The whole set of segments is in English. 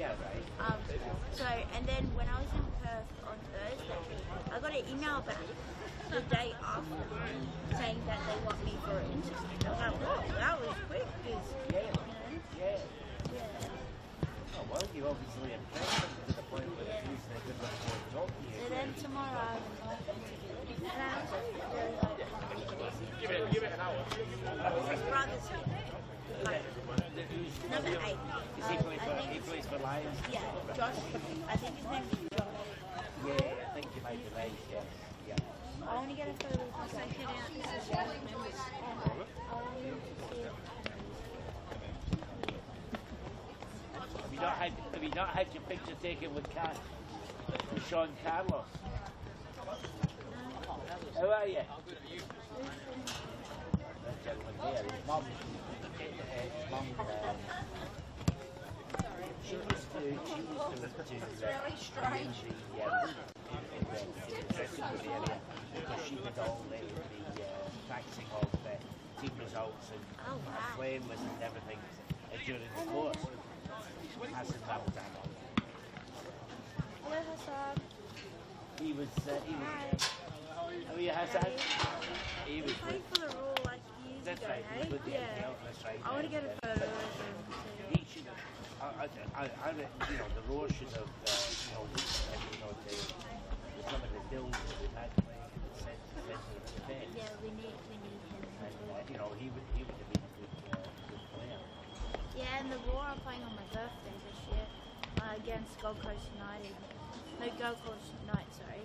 Yeah, right. So, and then when I was in Perth on Thursday, I got an email back the day after saying that they want me for an interview. I'm like, whoa, that was quick. Yeah. Oh, well, you obviously impressed them to the point where they're good enough to talk to you. So then tomorrow, and I also really like Give it an hour. his brother's here. Like, number 8. He plays for Lions? Yeah, Josh. I think his name is Josh. Yeah, I think you might be right, yes. Yeah. I want to get a photo of my second out. This is family members. I want you to see it. Have you not had your picture taken with Sean Carlos? How are you? That gentleman there, his mum. She used to really strange. The dressing room area because she did all the practicing of team results and playing with and everything during the course. Hassan Ramadan. Hello, Hassan. He was. How are you, Hassan? He was played for the Royal like years that's ago, right. hey? Yeah, that's right. I want to get a photo of him too. He should have. The Royal should have. Some of the deals that we've had playing in the centre of the defence. Yeah, we need him. And he would have been a good player. Yeah, and the Roar are playing on my birthday this year against Gold Coast United. No, Gold Coast United, sorry.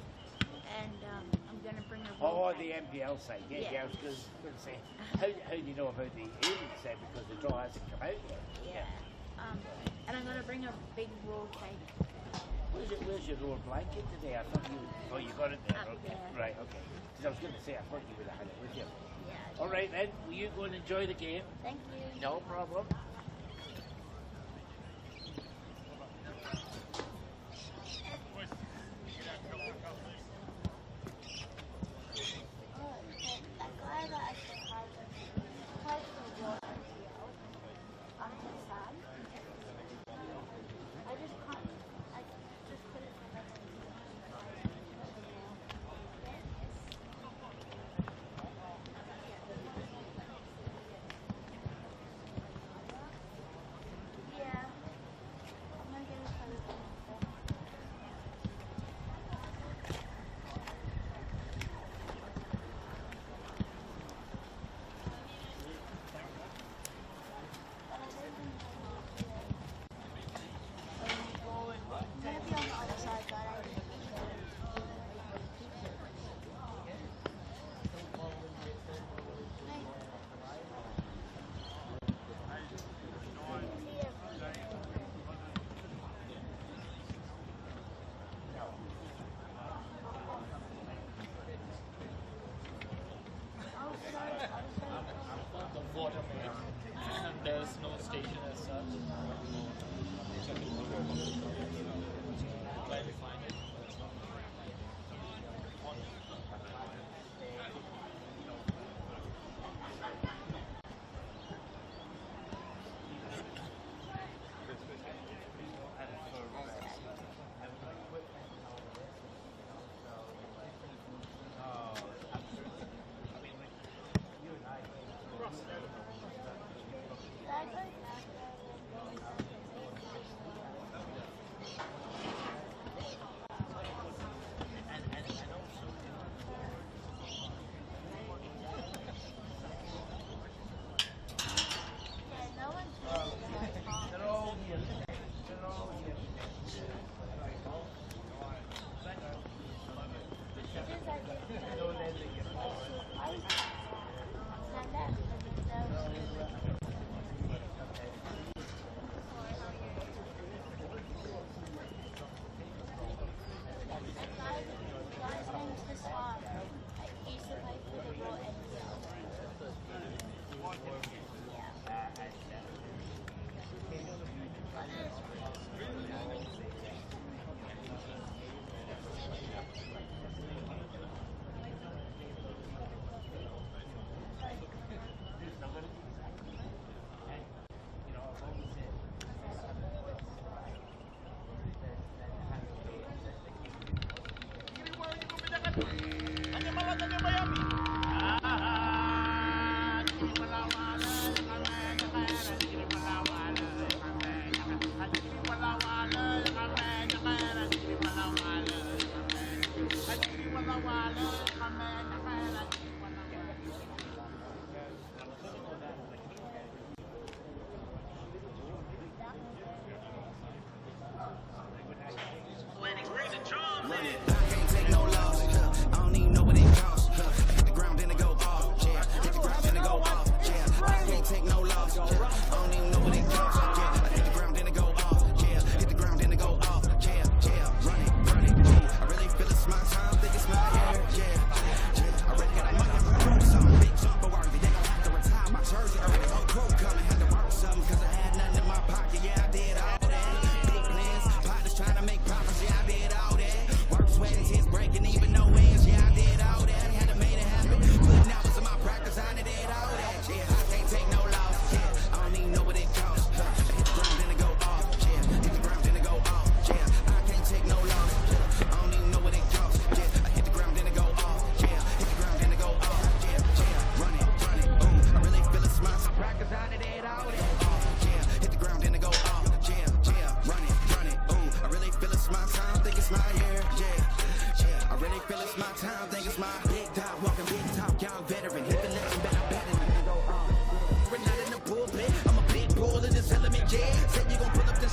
And I'm going to bring a Roar. Oh, the NPL side. Yeah, I was going to say, how do you know about the Alien side because the draw hasn't come out yet? Yeah. And I'm going to bring a big Roar cake. Where's your Roar blanket today? I thought you got it there. Okay. There. Right, okay. Because I was going to say, I thought you would have had it with you. Yeah. All right, then. Will you go and enjoy the game? Thank you. No problem.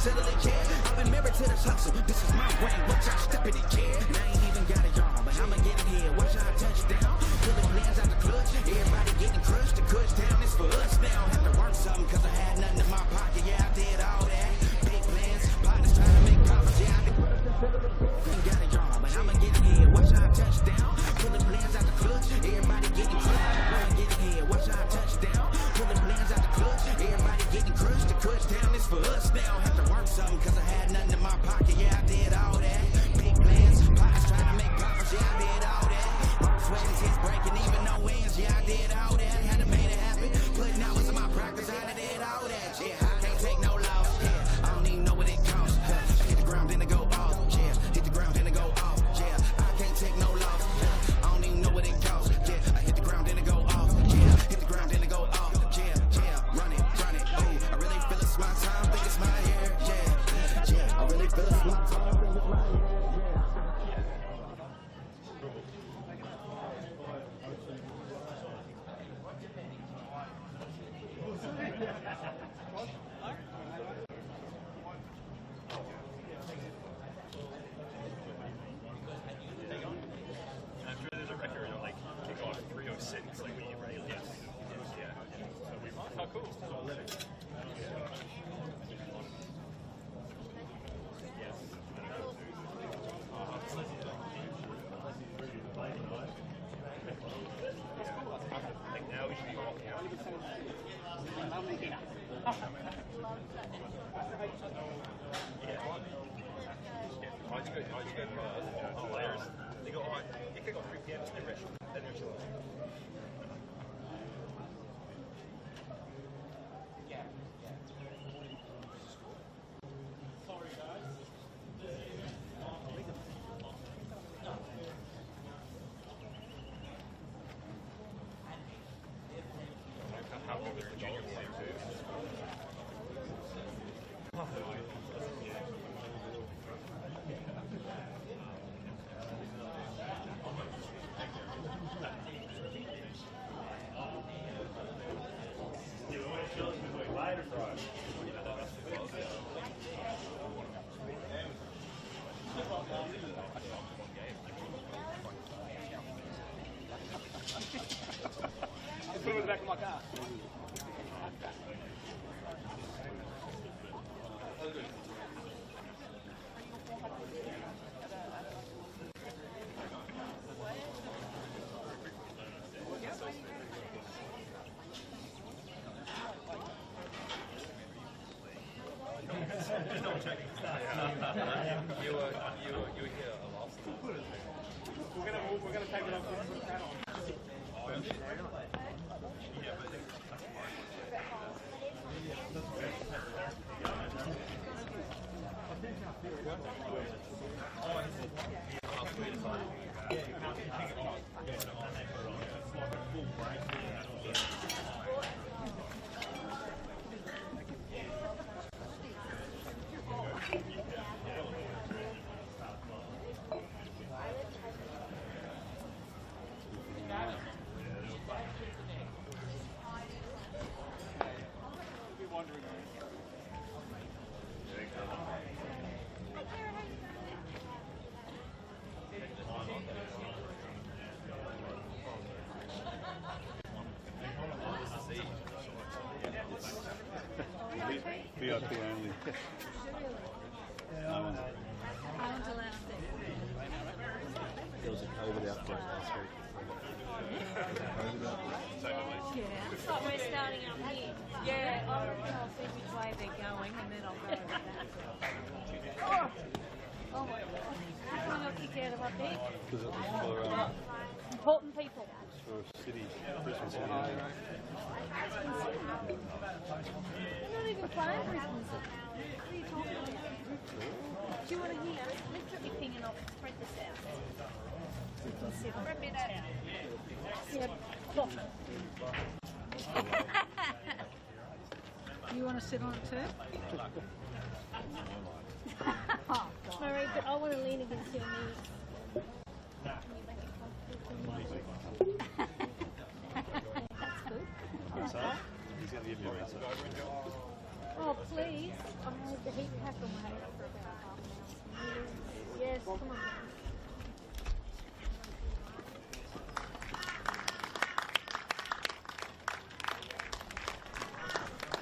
settle it, yeah. I've been married to this hustle. This is my brain. Watch out, step in it, yeah. And I ain't even got a yard, but I'ma get it here. Watch out, touchdown. Pulling plans out the clutch. Everybody getting crushed. The cush down is for us now. Have to work something, cause I had nothing in my pocket. Yeah, I did all that. Big plans. Partners trying to make profits. Yeah, I ain't got a yard, but I'ma get it here. Watch out, touchdown. Pulling plans out the clutch. Everybody getting crushed. I'ma get it here. Watch out, touchdown. Pulling plans out the clutch. Everybody getting crushed. The cush down is for us now. Have to work something, cause I had nothing in my pocket. Yeah, I did all that. Big plans. Partners trying to make profits. Yeah, I did all that. Work, sweat, and tears breaking, even no wins. Yeah, I did all that. Had to make it happen. Putting hours in my practice. I did all that. Yeah, I can't take no loss. Yeah, I don't even know what it costs. Hit the ground, then it go off. Yeah, hit the ground, then it go off. Yeah, I can't take no loss. Yeah, I don't even know what it costs. Yeah, I hit the ground, then it go off. Yeah, hit the ground, then it go off. Yeah, run it. Oh, I really feel it's my time. Think it's my year. Yeah, I really feel it's my time. Think it's my year. Put it in the back of my car. You were here a lot. We're gonna take it up and put a hat on. VIP only. No one's allowed there was a COVID outbreak last week. Yeah. It's like we're starting up here. Yeah, I'll see which way they're going and then I'll go over that. Oh my God. How come I got kicked out of up there? Because it was for Important people. for city, Brisbane City. They're not even playing Brisbane City. What are you talking about? Do you want to hear? Let's put your thing and I'll spread this out. So you can sit on it. Yeah. You want to sit on it too? Marie, but I want to lean against your knees. That's good. Massage? He's going to give you a massage. Oh, please. The heat pack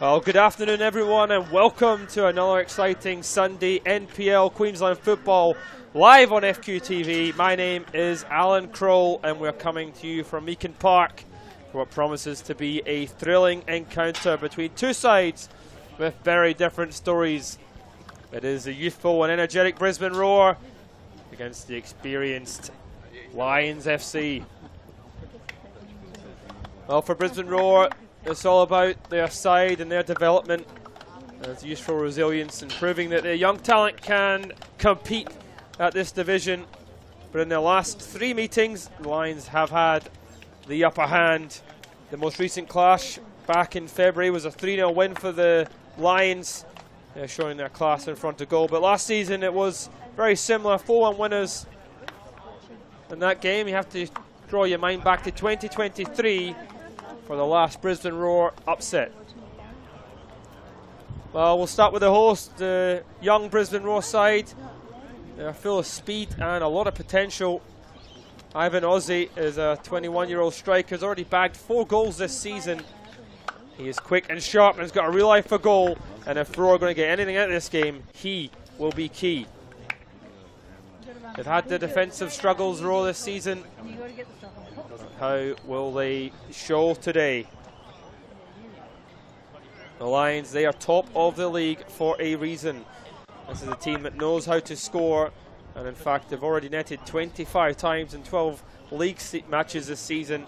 Well, good afternoon everyone and welcome to another exciting Sunday NPL Queensland football live on FQTV. My name is Alan Kroll and we're coming to you from Meakin Park for what promises to be a thrilling encounter between two sides with very different stories. It is the youthful and energetic Brisbane Roar against the experienced Lions FC. Well, for Brisbane Roar, it's all about their side and their development, as youthful resilience and proving that their young talent can compete at this division. But in their last 3 meetings, the Lions have had the upper hand. The most recent clash back in February was a 3-0 win for the Lions, showing their class in front of goal. But last season it was very similar, 4-1 winners in that game. You have to draw your mind back to 2023 for the last Brisbane Roar upset. Well, we'll start with the host, the young Brisbane Roar side. They're full of speed and a lot of potential. Ivan Ozzy is a 21-year-old striker, has already bagged 4 goals this season. He is quick and sharp and has got a real eye for goal. And if Roar are going to get anything out of this game, he will be key. They've had the defensive struggles, Roar, this season. How will they show today? The Lions, they are top of the league for a reason. This is a team that knows how to score, and in fact they've already netted 25 times in 12 league matches this season,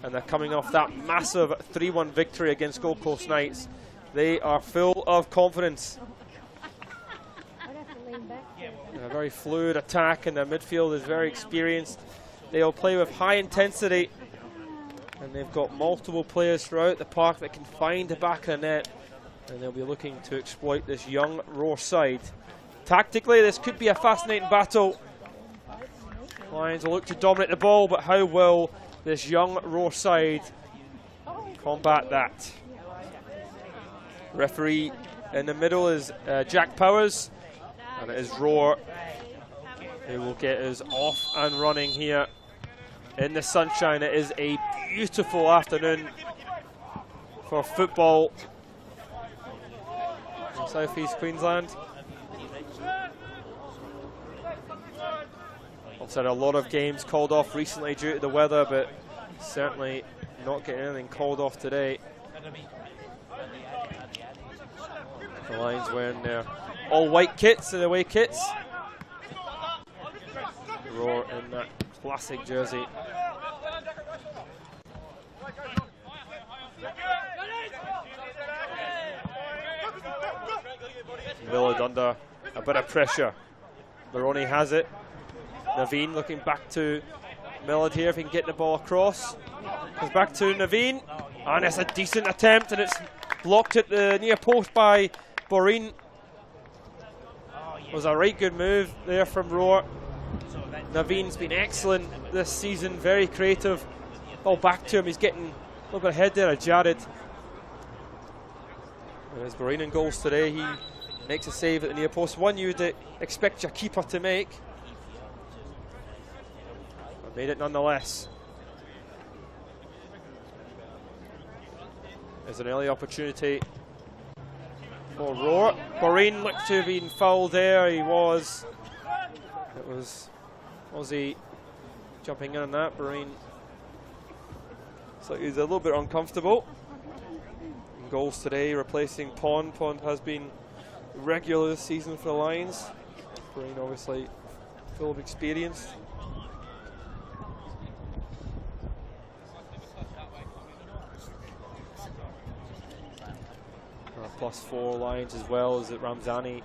and they're coming off that massive 3-1 victory against Gold Coast Knights. They are full of confidence. A very fluid attack, and their midfield is very experienced. They'll play with high intensity, and they've got multiple players throughout the park that can find the back of the net, and they'll be looking to exploit this young Roar side. Tactically, this could be a fascinating battle. Lions will look to dominate the ball, but how will this young Roar side combat that? Referee in the middle is Jack Powers, and it is Roar who will get us off and running here in the sunshine. It is a beautiful afternoon for football in South East Queensland. I've had a lot of games called off recently due to the weather, but certainly not getting anything called off today. The Lions wearing their all white kits, the away kits. Roar in that classic jersey. Millard under a bit of pressure. Baroni has it. Naveen looking back to Millard here if he can get the ball across. Comes back to Naveen, and it's a decent attempt, and it's blocked at the near post by Boreen. It was a right good move there from Roar. Naveen's been excellent this season, very creative. Ball back to him, he's getting a little bit ahead there of Jared. There's Boreen in goals today. He makes a save at the near post, one you would expect your keeper to make. But made it nonetheless. There's an early opportunity for Roar. Boreen looked to have been fouled there. He was. It was Ozzy jumping in on that. Boreen looks like he's a little bit uncomfortable. In goals today, replacing Pond. Pond has been regular this season for the Lions. Boreen obviously full of experience. +4 Lions as well, as Ramzani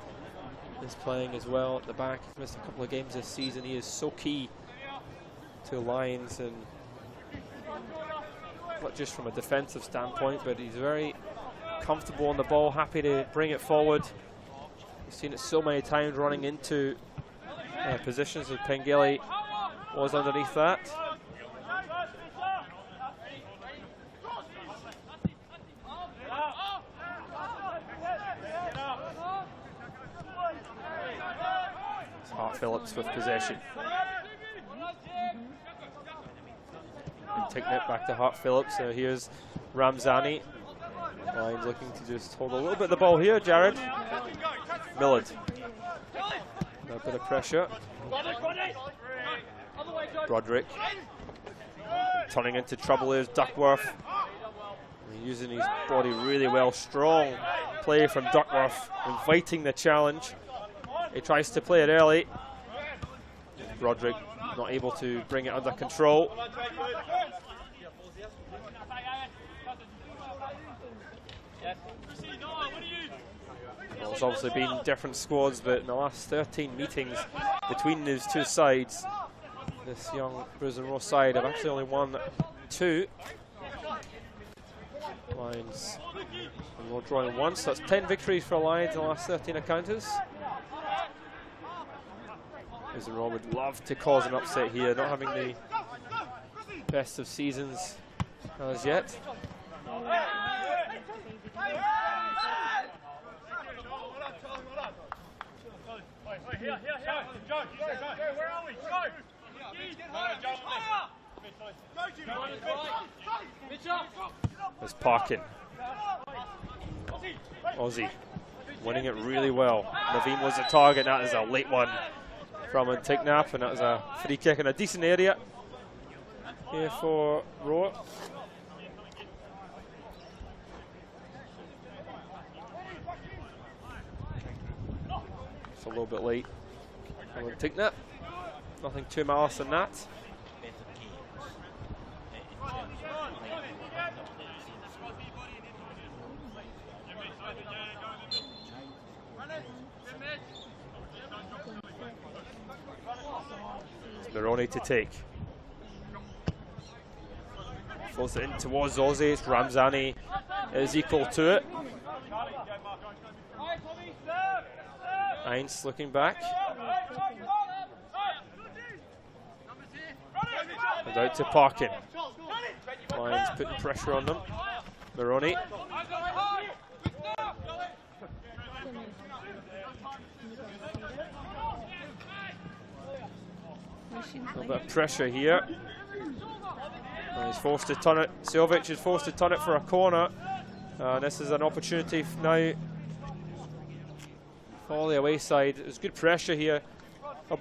is playing as well at the back. He's missed a couple of games this season. He is so key to Lions, and not just from a defensive standpoint, but he's very comfortable on the ball, happy to bring it forward. We've seen it so many times running into positions, as Pengele was underneath that. Phillips with possession. And taking it back to Hart Phillips. Here's Ramzani. Lions looking to just hold a little bit of the ball here. Jared Millard. A bit of pressure. Broderick. Turning into trouble is Duckworth. Using his body really well. Strong play from Duckworth, inviting the challenge. He tries to play it early. Broderick not able to bring it under control. Well, it's obviously been different squads, but in the last 13 meetings between these two sides, this young Brisbane Roar side have actually only won 2. Lions and Roar drawing 1, so that's 10 victories for Lions in the last 13 encounters. Brisbane Roar would love to cause an upset here, not having the best of seasons as yet. There's Parkin. Aussie winning it really well. Naveen was the target. That is a late one from Antignap, and that was a free kick in a decent area here for Roar. It's a little bit late from Antignap. Nothing too malice in that. Maroney to take. Floats it in towards Ozzy. It's Ramzani is equal to it. Heinz looking back. And out to Parkin. Lions putting pressure on them. Maroney. A little bit of pressure here. And he's forced to turn it. Silvic is forced to turn it for a corner. This is an opportunity now for the away side. There's good pressure here.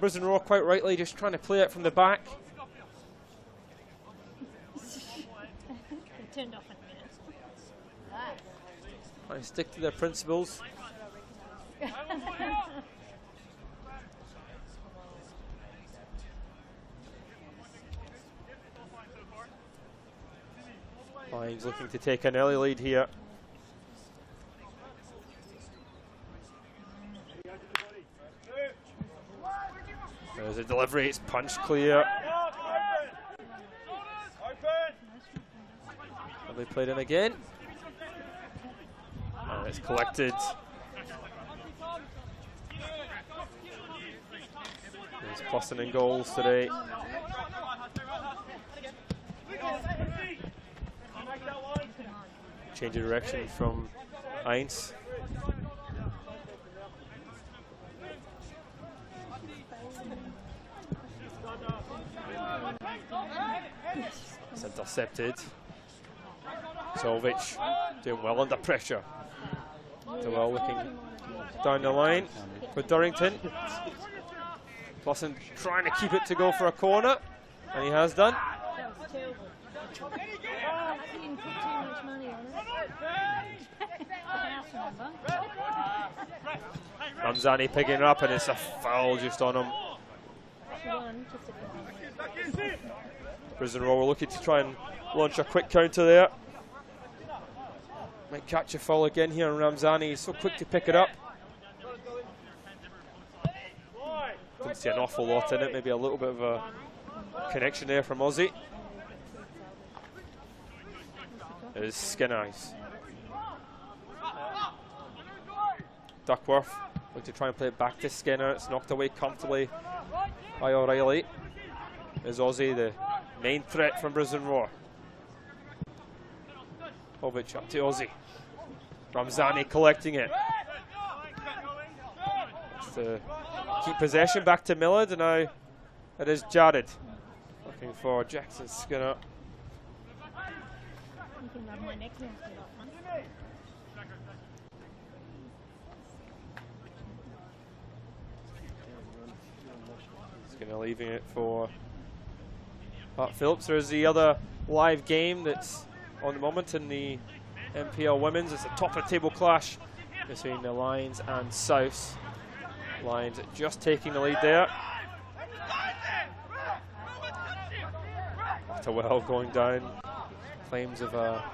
Brisbane Roar quite rightly just trying to play it from the back. Turned off in a minute. Trying to stick to their principles. Lions looking to take an early lead here. There's a delivery, it's punched clear. Have they played in again? And it's collected. There's Poston in goals today. Change of direction from Heinz. It's intercepted. Solvich doing well under pressure. Well looking down the line for Durrington. Poston trying to keep it to go for a corner, and he has done. Ramzani picking it up, and it's a foul just on him. Brisbane Roar were looking to try and launch a quick counter there. Might catch a foul again here on Ramzani. He's so quick to pick it up. Didn't see an awful lot in it, maybe a little bit of a connection there from Aussie. There's Skinner. Duckworth looking to try and play it back to Skinner. It's knocked away comfortably by O'Reilly. There's Aussie, the main threat from Brisbane Roar. Hovic up to Aussie. Ramzani collecting it. to keep possession back to Millard, and now it is Jared looking for Jackson Skinner. You can rub my neck now. Skinner leaving it for Pat Phillips. There's the other live game that's on the moment in the NPL Women's. It's a top of the table clash between the Lions and Souths. Lions just taking the lead there. Well going down. Claims of a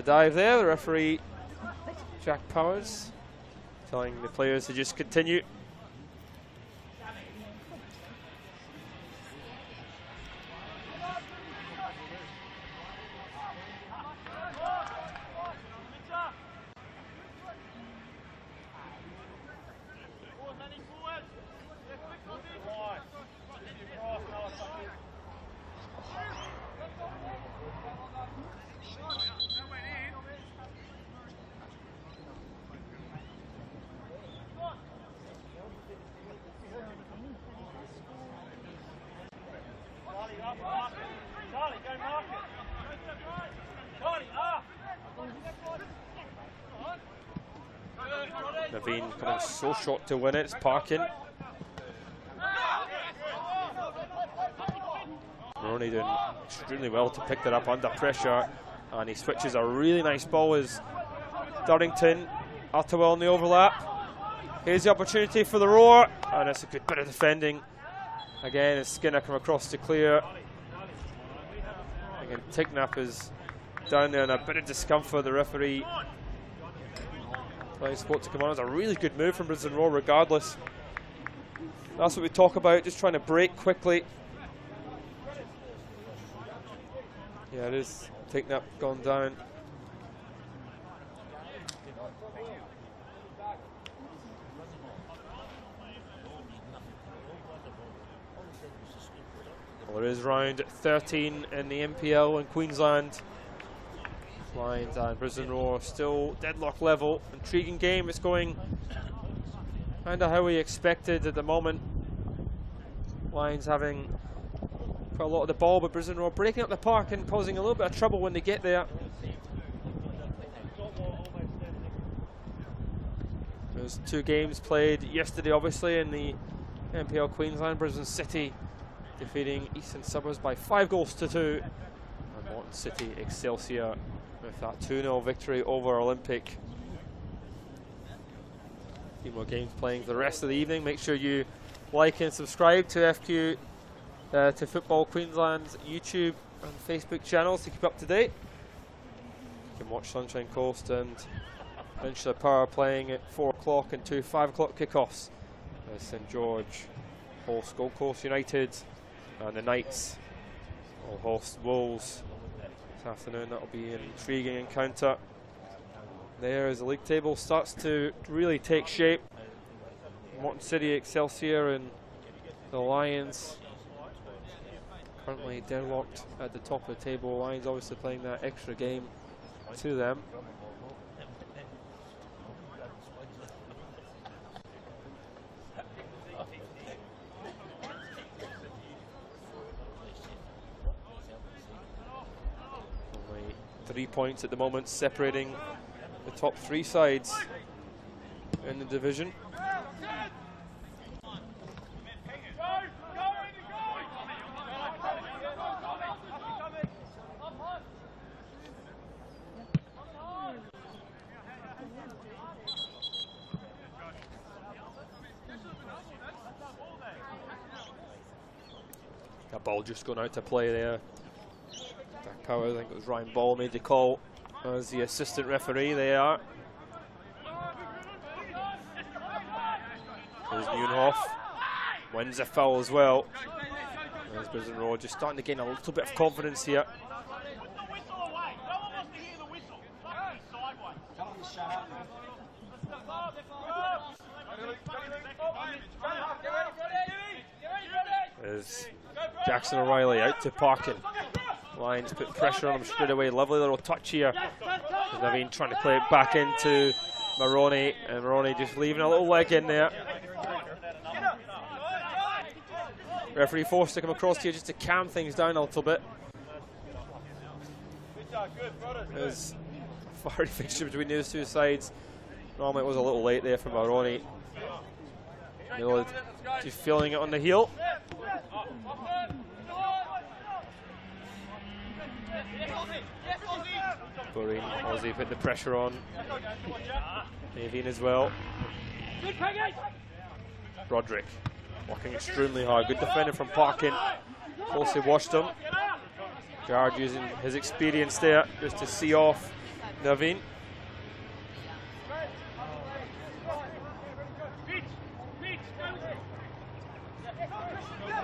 dive there. The referee, Jack Powers, telling the players to just continue. Naveen coming so short to win it. It's Parkin. Maroney doing extremely well to pick that up under pressure, and he switches a really nice ball as Durrington, Ottawa on the overlap. Here's the opportunity for the Roar, and it's a good bit of defending. Again, as Skinner come across to clear. Again, Tignap is down there in a bit of discomfort. The referee playing sport to come on. It's a really good move from Brisbane Roar regardless. That's what we talk about, just trying to break quickly. Yeah, it is. Tignap gone down. Well, there is round 13 in the NPL in Queensland. Lions and Brisbane Roar still deadlock level. Intriguing game. It's going kind of how we expected at the moment. Lions having quite a lot of the ball, but Brisbane Roar breaking up the park and causing a little bit of trouble when they get there. There's 2 games played yesterday, obviously, in the NPL Queensland. Brisbane City defeating Eastern Suburbs by 5-2, and Morton City Excelsior with that 2-0 victory over Olympic. A few more games playing for the rest of the evening. Make sure you like and subscribe to FQ, to Football Queensland's YouTube and Facebook channels to keep up to date. You can watch Sunshine Coast and Peninsula Power playing at 4 o'clock and 2 5 o'clock kickoffs. St George host Gold Coast United, and the Knights will host Wolves this afternoon. That'll be an intriguing encounter there as the league table starts to really take shape. Morton City, Excelsior and the Lions currently deadlocked at the top of the table. Lions obviously playing that extra game to them. Only 3 points at the moment separating the top 3 sides in the division. That ball just gone out to play there. Jack Powers, I think it was Ryan Ball made the call as the assistant referee. They are. There's Neunhoff. Wins a foul as well. There's Brisbane Roar just starting to gain a little bit of confidence here. There's Jackson O'Reilly out to Parkin. Lions put pressure on him straight away. Lovely little touch here. Naveen trying to play it back into Maroney, and Maroney just leaving a little leg in there. Referee forced to come across here just to calm things down a little bit. There's a fiery fixture between those two sides. Normally it was a little late there for Maroney. Just feeling it on the heel. Boreen, Aussie put the pressure on. Naveen as well. Broderick working extremely hard. Good defender from Parkin. Closely watched him. Jared using his experience there just to see off Naveen.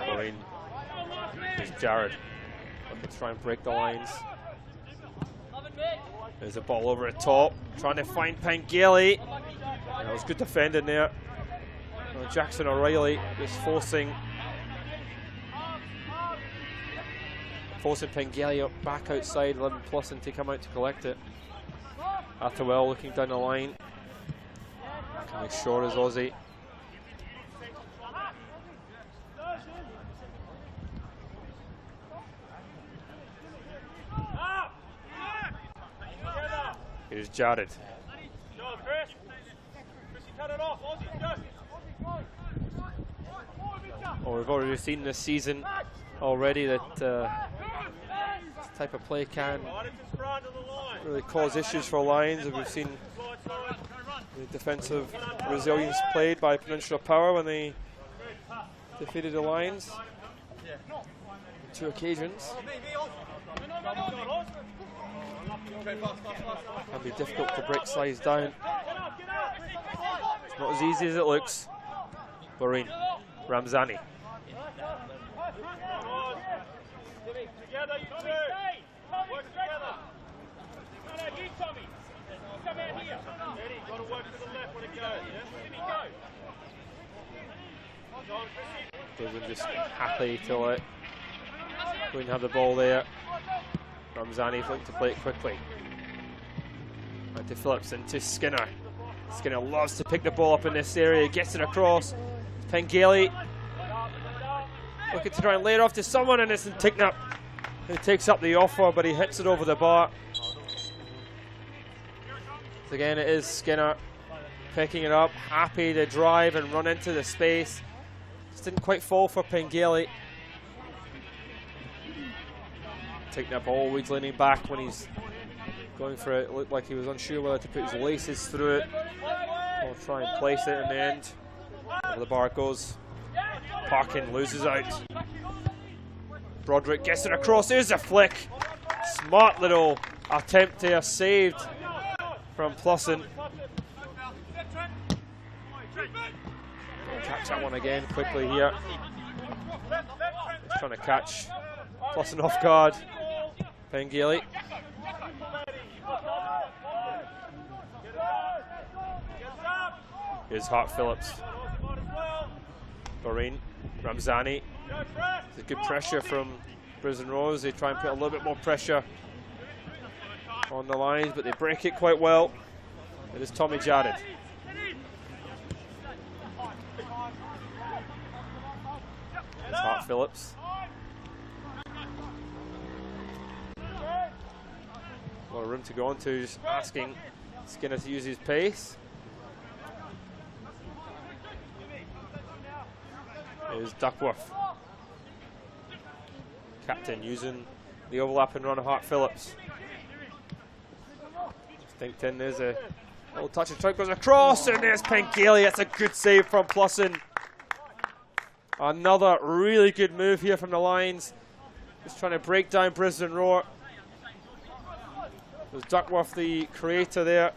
Boreen. There's Jared. Looking to try and break the lines. There's a ball over at top, trying to find Pangeli. That was good defending there. Jackson O'Reilly just forcing Pangeli up back outside, 11 plus, and to come out to collect it. Atherwell looking down the line. Coming short as Aussie. Here's Jared. Oh, we've already seen this season already that this type of play can really cause issues for Lions. We've seen the defensive resilience played by Peninsula Power when they defeated the Lions on 2 occasions. Can be difficult to break size down. It's not as easy as it looks. Boreen, Ramzani. Brisbane just happy to let Queen have the ball there. Ramzani looking to play it quickly. Back to Phillips and to Skinner. Skinner loves to pick the ball up in this area, gets it across. Pangeli looking to try and lay it off to someone, and it's Tignap who takes up the offer, but he hits it over the bar. So again, it is Skinner picking it up, happy to drive and run into the space. Just didn't quite fall for Pangeli. Tignap always leaning back when he's going for it. It looked like he was unsure whether to put his laces through it or try and place it in the end. Over the bar it goes. Parkin loses out. Broderick gets it across. There's a flick. Smart little attempt there, saved from Plusson. Catch that one again quickly here. Just trying to catch Plusson off guard. Pangeli. Here's Hart Phillips. Boreen, Ramzani. There's good pressure from Brisbane Rose. They try and put a little bit more pressure on the lines, but they break it quite well. It is Tommy Jared. Here's Hart Phillips. A lot of room to go on to, just asking Skinner to use his pace. Here's Duckworth. Captain using the overlap and run of Hart Phillips. Stinked in, there's a little touch and strike, goes across, and there's Pangeli. That's a good save from Plusson. Another really good move here from the Lions. Just trying to break down Brisbane Roar. Was Duckworth the creator there,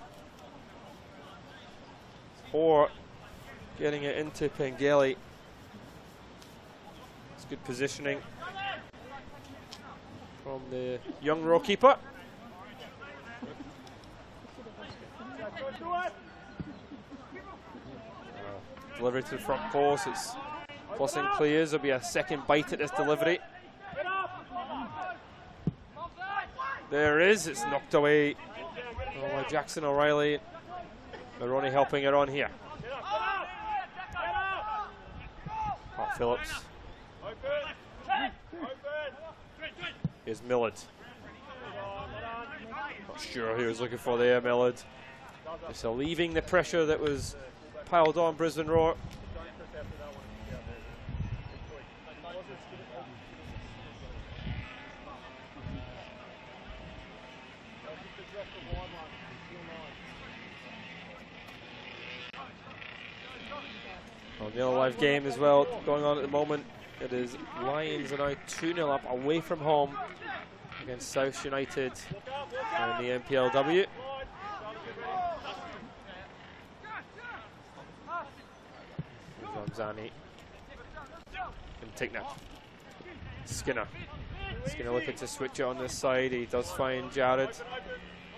or getting it into Pangeli? It's good positioning from the young row keeper. Delivery to the front post. It's Plusson clears. There'll be a second bite at this delivery. There it is. It's knocked away by Jackson O'Reilly. Maroney helping her on here. Hart Phillips. Here's Millard. Not sure who he was looking for there, Millard. Just leaving the pressure that was piled on Brisbane Roar. On the other live game as well going on at the moment. It is Lions are now 2-0 up away from home against South United in the NPLW. Ramzani and Ticknap. Skinner looking to switch it on this side. He does find Jared.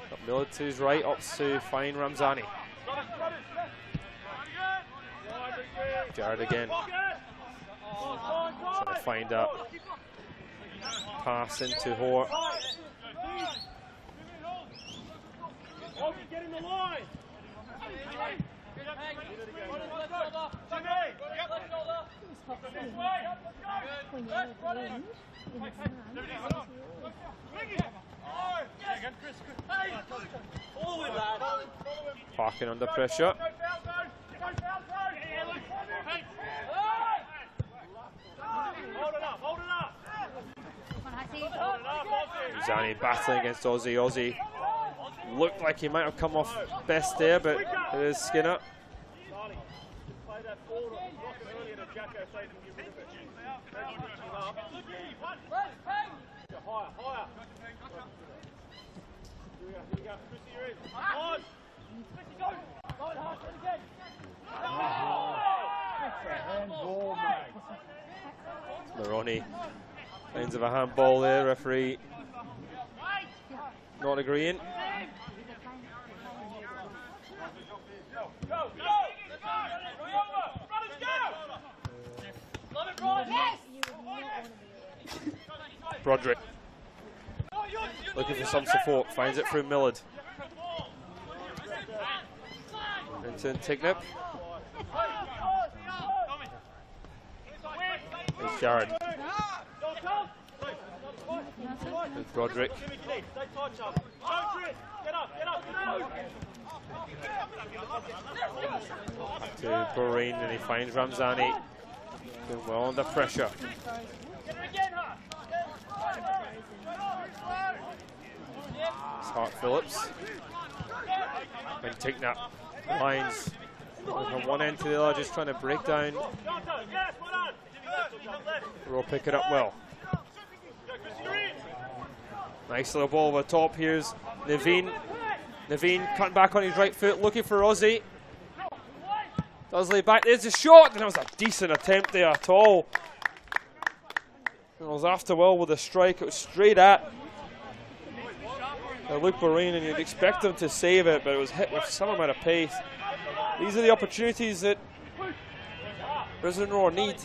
Got Miller to his right, opts to find Ramzani. Jared again. Trying to find that pass into Hoare. Get in the line. Parking under pressure. Zani battling against Ozzy. Ozzy looked like he might have come off best there, but it is Skinner. Maroney finds of a handball there, referee not agreeing. Broderick looking for some support, finds it through Millard. Into Tignip. There's Jared. There's Broderick. Back to Boreen, and he finds Ramzani. Doing well under pressure. It's Hart Phillips. And Ticknap. Lines from one end to the other, just trying to break down. Roar pick it up well. Nice little ball over the top. Here's Naveen. Naveen cutting back on his right foot, looking for Ozzy. Does lay back. There's a shot, and that was a decent attempt there at all. And it was after well with a strike. It was straight at Luke Boreen, and you'd expect him to save it, but it was hit with some amount of pace. These are the opportunities that Brisbane Roar need.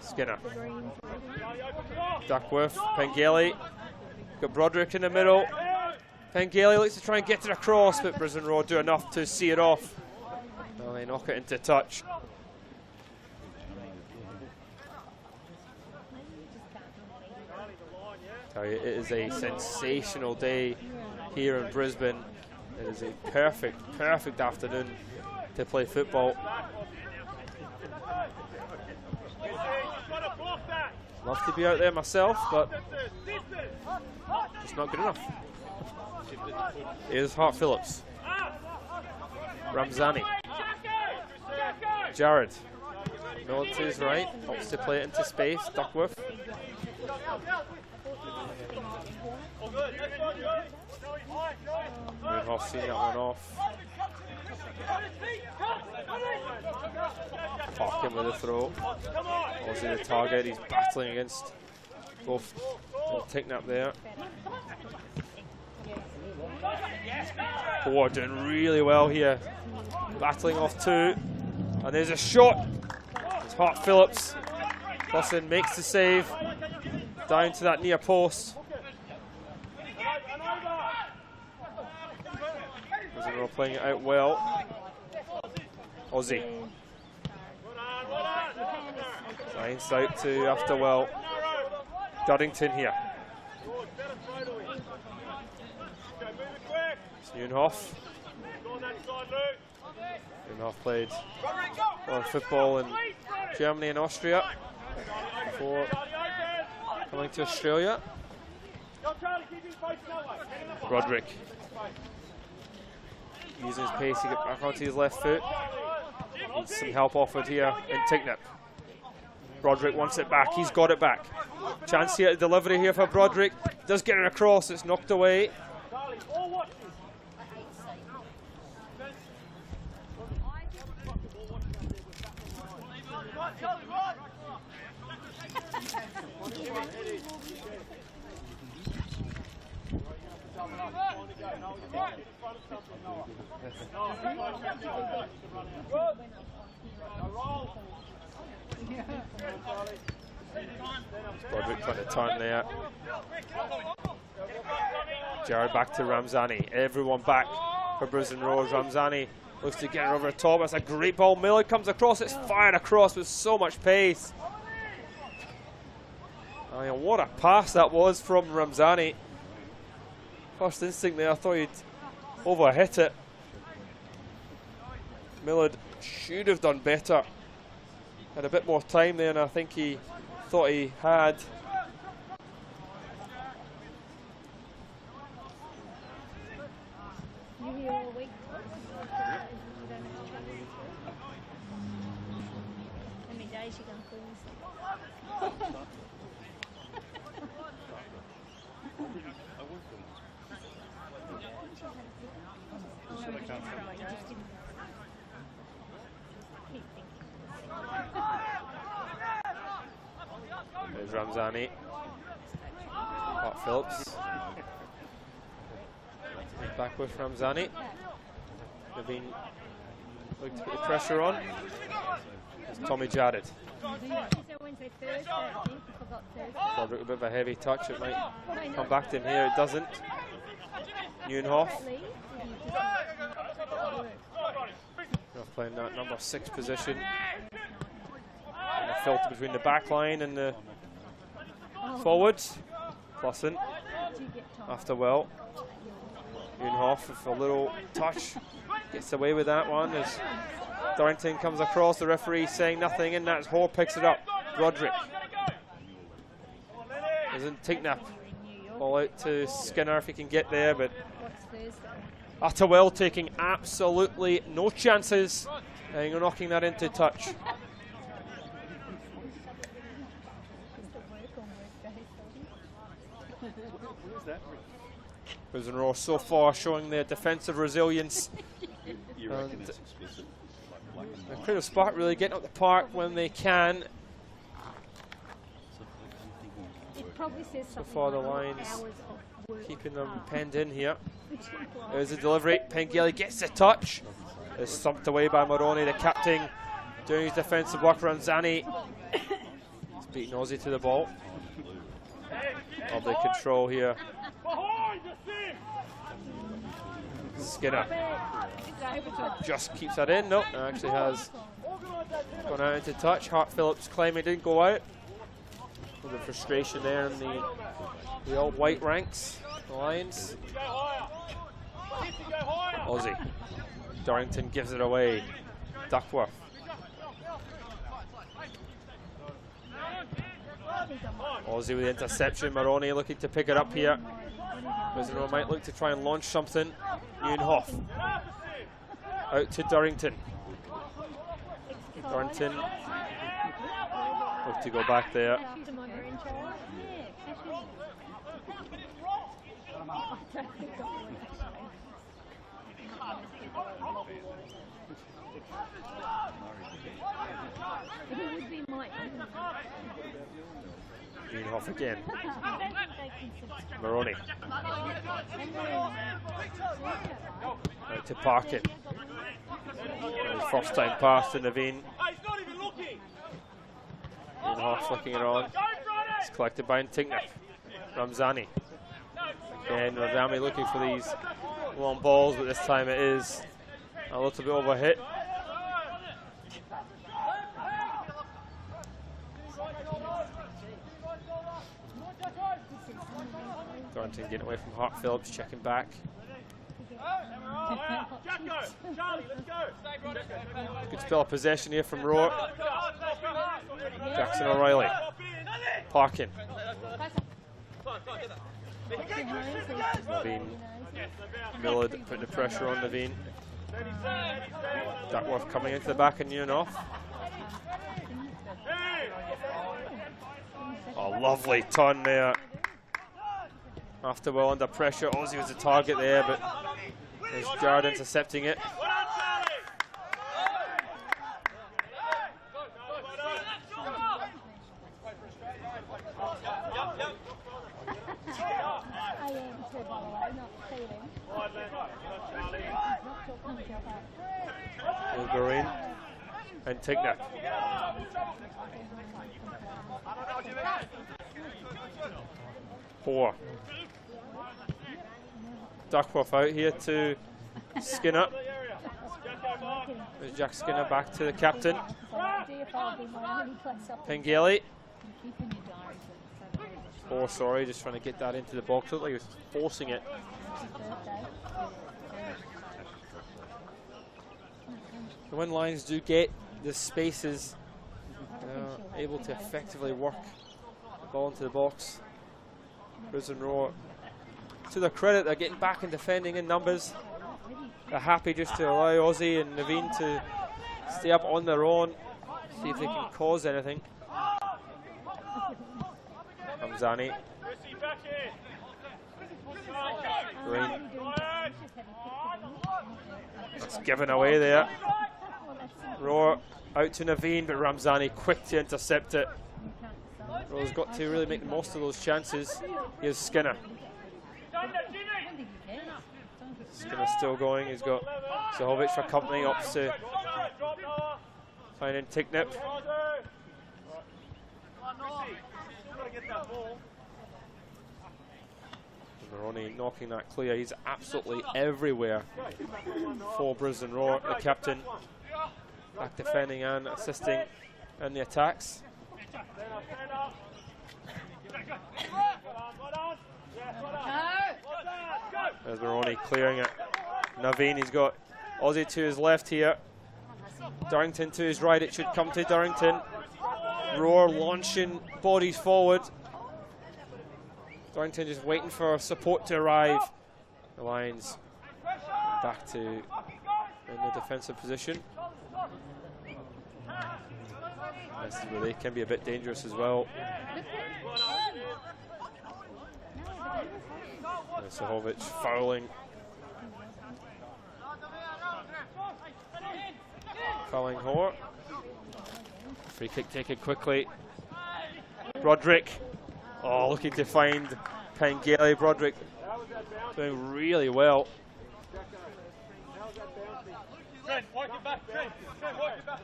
Skinner. Duckworth, Pengelly. Got Broderick in the middle. Pengelly likes to try and get it across, but Brisbane Roar do enough to see it off. Well, they knock it into touch. Tell you, it is a sensational day here in Brisbane. It is a perfect afternoon to play football. Love to be out there myself, but just not good enough. Here's Hart Phillips. Ramzani. Jared. Miller to his right, opts to play it into space. Duckworth. Moonhoff seeing that one off. Parkin with a throw. Ozzy the target, he's battling against both. Ticknap there. Hoare doing really well here. Battling off two. And there's a shot. It's Hart Phillips. Clausen makes the save. Down to that near post. Brisbane playing it out well. Aussie. Signs out to Afterwell. Duddington here. Unhoff. Unhoff played football in Germany and Austria before coming to Australia. Broderick using his pace to get back onto his left foot. Needs some help offered here in Tignip. Broderick wants it back. He's got it back. Chance here at delivery here for Broderick. Does get it across. It's knocked away. Broderick trying to turn there. Jared back to Ramzani. Everyone back for Brisbane Roar. Ramzani looks to get it over the top. That's a great ball. Miller comes across. It's fired across with so much pace. I mean, what a pass that was from Ramzani. First instinct there, I thought he'd overhit it. Millard should have done better. Had a bit more time there, and I think he thought he had. You here all week? How many days you going to clean? There's Ramzani. Pat Phillips. Back with Ramzani. Naveen looking to put the pressure on. It's Tommy Jared. Broderick, a bit of a heavy touch. It might come back to him here. It doesn't. Neunhoff. Playing that number 6 position. And a filter between the back line and the forwards. Clausen. Afterwell. Neunhoff with a little touch. Gets away with that one as Dorrington comes across. The referee saying nothing, and that's Hoare picks it up. Broderick. Isn't Tignap. Ball out to Skinner if he can get there, but Attawell taking absolutely no chances and knocking that into touch. Brisbane Roar so far showing their defensive resilience. You reckon it's explicit? The Creative Spark really getting up the park when they can. It probably says So something far the like lines hours of work. keeping them penned in here. There's a delivery. Pengelly gets the touch. It's thumped away by Moroney, the captain, doing his defensive work. Ranzani. He's beating Aussie to the ball. Lovely control here. Skinner just keeps that in. Nope, actually has gone out into touch. Hart Phillips claiming it didn't go out. A little frustration there in the old white ranks, the Lions. Aussie. Dorrington gives it away. Duckworth. Aussie with the interception. Moroney looking to pick it up here. Brisbane might look to try and launch something. Neunhoff. Out to Dorrington. Dorrington. Look to go back there. Neunhoff again. Moroney. Out to Parkin. First time pass to Naveen. Half flicking it on. It's collected by Antigna. Ramzani. Again, Rami looking for these long balls, but this time it is a little bit overhit. Darrington getting away from Hart Phillips, checking back. Good spell of possession here from Roar. Jackson O'Reilly. Parkin. Naveen Millard putting the pressure on Naveen. Duckworth coming into the back and near off. Oh, lovely turn there. After well under pressure, Ozzy was the target there, but there's Jared intercepting it. Wolverine and Tignac. Four. Duckworth out here to Skinner. There's Jack Skinner back to the captain. Pengelly. Oh, sorry, just trying to get that into the box. Looked like he was forcing it. When Lions do get the spaces, able to effectively work the ball into the box. Brisbane Roar, to their credit, they're getting back and defending in numbers. They're happy just to allow Ozzy and Naveen to stay up on their own, see if they can cause anything. Ramzani. Green. It's given away there. Roar out to Naveen, but Ramzani quick to intercept it. Roar's got to really make the most of those chances. Here's Skinner. Skinner's still going. He's got Zahovic for company up to finding Tignip. Maroney knocking that clear. He's absolutely everywhere for Brisbane Roar. The captain back defending and assisting in the attacks. There's Maroney clearing it. Naveen, he's got Ozzy to his left here. Darrington to his right. It should come to Darrington. Roar launching bodies forward. Darrington just waiting for support to arrive. The Lions back to in the defensive position. This is where they can be a bit dangerous as well. Zahovic fouling. Fouling Hoare. Free kick taken quickly. Broderick. Oh, looking to find Pengelly. Broderick doing really well.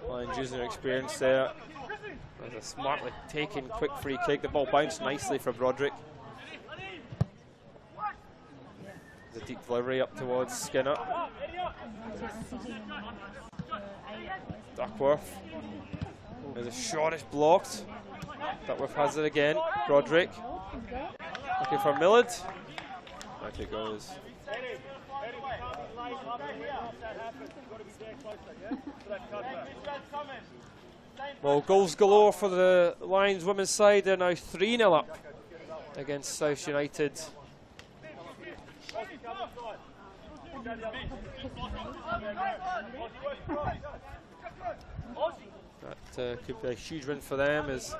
Lions using their experience there. There's a smartly taken quick free kick. The ball bounced nicely for Broderick. The deep delivery up towards Skinner. Duckworth. There's a shot, it's blocked. Duckworth has it again. Broderick. Looking for Millard. Back it goes. Well, goals galore for the Lions women's side. They're now 3-0 up against South United. That could be a huge win for them, as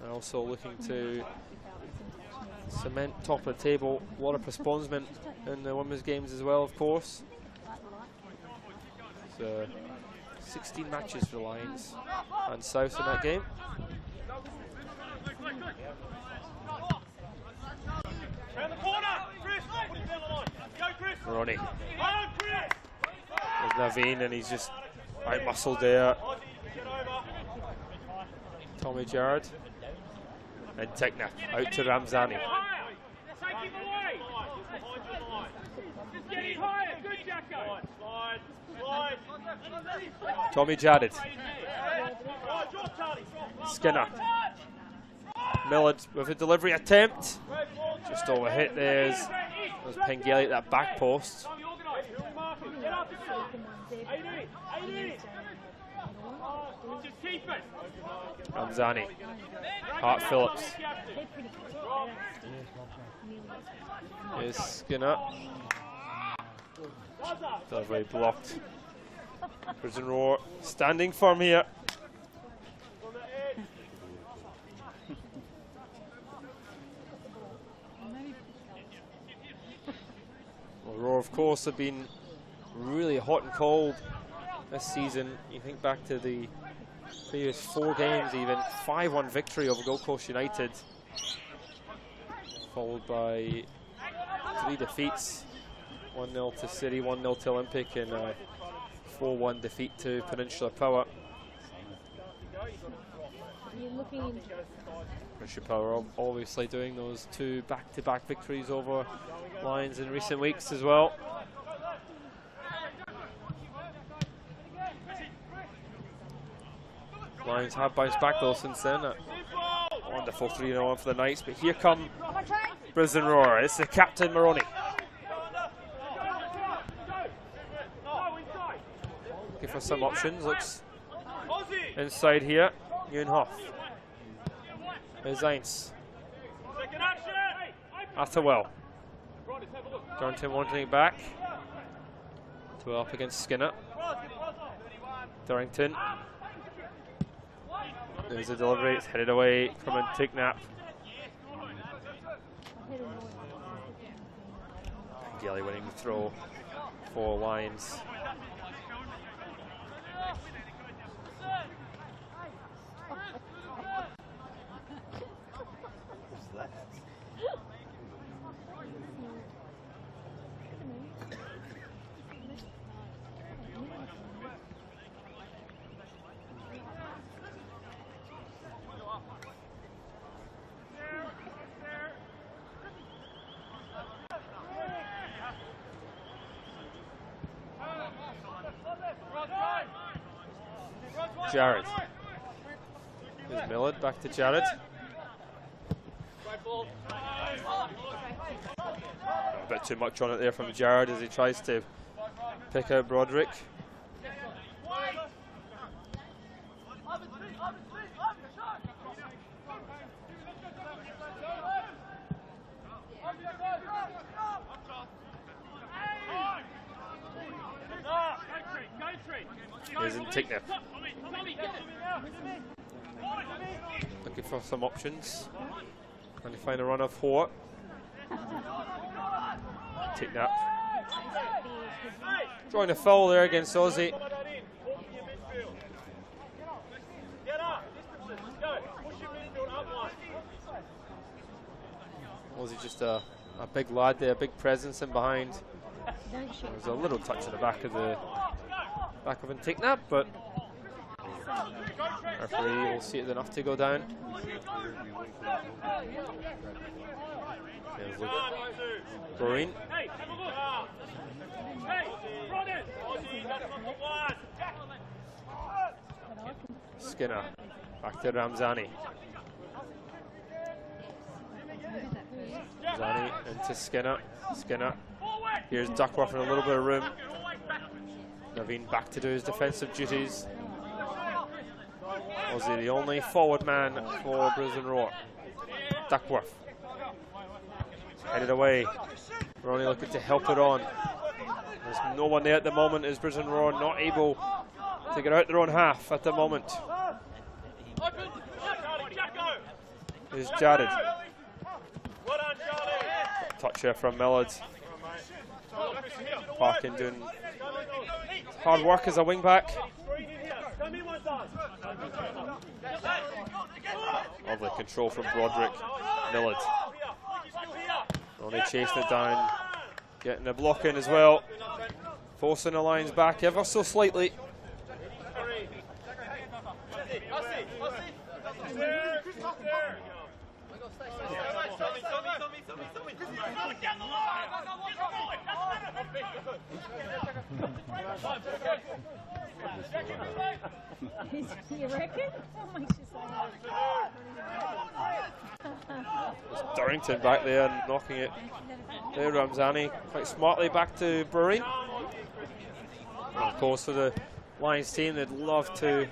they're also looking to cement top of the table. A lot of postponement in the women's games as well, of course. So 16 matches for the Lions and South in that game. Ronnie. There's Naveen, and he's just out-muscled there. Tommy Gerard. And Tikna out to Ramzani. Tommy Jared. Skinner. Millard with a delivery attempt. Just overhit there. There's Pengelly at that back post. Ramzani. Hart Phillips. Here's Skinner. Delivery blocked. Brisbane Roar standing firm here. Well, Roar, of course, have been really hot and cold this season. You think back to the previous 4 games, even 5-1 victory over Gold Coast United, followed by 3 defeats. 1-0 to City, 1-0 to Olympic, and a 4-1 defeat to Peninsula Power. Peninsula Power obviously doing those 2 back-to-back victories over Lions in recent weeks as well. Lions have bounced back though since then. Wonderful 3-0 for the Knights, but here come Brisbane Roar. It's the captain Maroney. Looking for some options, looks inside here. Ewan There's Aints. Atterwell. Dorrington wanting it back. Atterwell up against Skinner. Dorrington. There's a delivery, it's headed away from Antignap. Gelly winning the throw for Lions. Jared. Here's Millard, back to Jared. A bit too much on it there from Jared as he tries to pick out Broderick. Here's Antigna. Looking for some options. Trying to find a run of Hort. Antigna. Drawing a foul there against Aussie. Aussie just a big lad there, a big presence in behind. There's a little touch in the back of Antigna, but referee will see it enough to go down. There's Doreen. Skinner, back to Ramzani. Ramzani into Skinner. Skinner. Here's Duckworth in a little bit of room. Naveen back to do his defensive duties. Aussie the only forward man for Brisbane Roar. Duckworth. Headed away. We're only looking to help it on. There's no one there at the moment as Brisbane Roar not able to get out their own half at the moment. Here's Jared. Touch here from Millard. Parkin doing hard work as a wing back. Lovely control from Broderick. Millard. Only chasing it down. Getting a block in as well. Forcing the Lions back ever so slightly. You reckon? That makes you There's Darrington back there and knocking it. There, Ramzani quite smartly back to Brewery. And of course, for the Lions team, they'd love to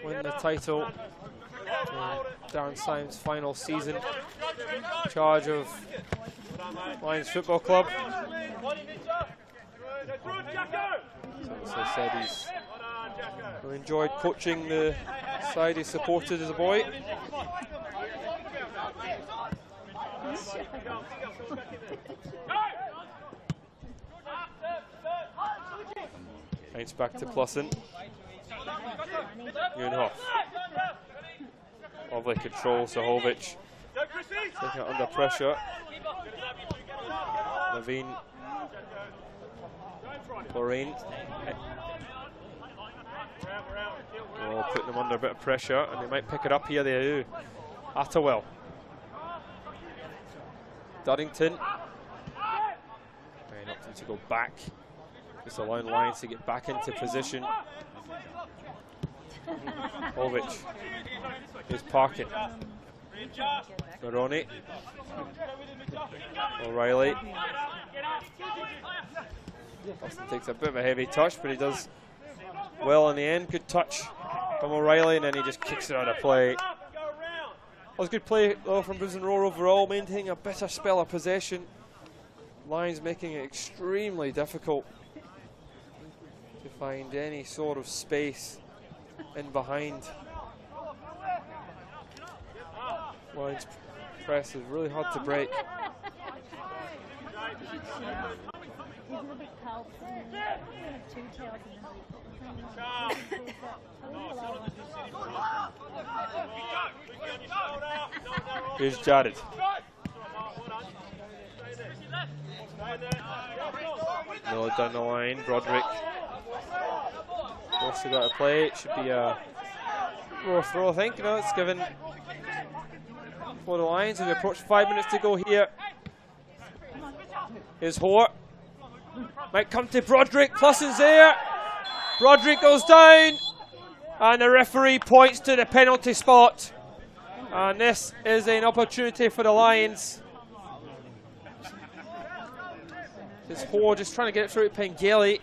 win the title. Darren Symes' final season in charge of Lions Football Club. So as I said, he's really enjoyed coaching the side he supported as a boy. Points back to Plusson. Unhoff. Lovely control, Sahovic taking it under pressure. Levine. Lorraine. Oh, putting them under a bit of pressure, and they might pick it up here. They do. Attawell. Duddington. Very opting to go back. Just allowing Lions to get back into position. Ovic. Here's Parkin. Maroni. O'Reilly. Austin takes a bit of a heavy touch, but he does well in the end. Good touch from O'Reilly, and then he just kicks it out of play. That was good play though from Brisbane Roar overall, maintaining a better spell of possession. Lions making it extremely difficult to find any sort of space in behind. Lions press is really hard to break. Here's Jared. Miller down the line. Broderick. Also got to play. It should be a Roar throw, I think. No, it's given for the Lions as we approach 5 minutes to go here. Here's Hort. Might come to Broderick. Plusson's there. Broderick goes down. And the referee points to the penalty spot. And this is an opportunity for the Lions. It's Hort just trying to get it through to Pengelly.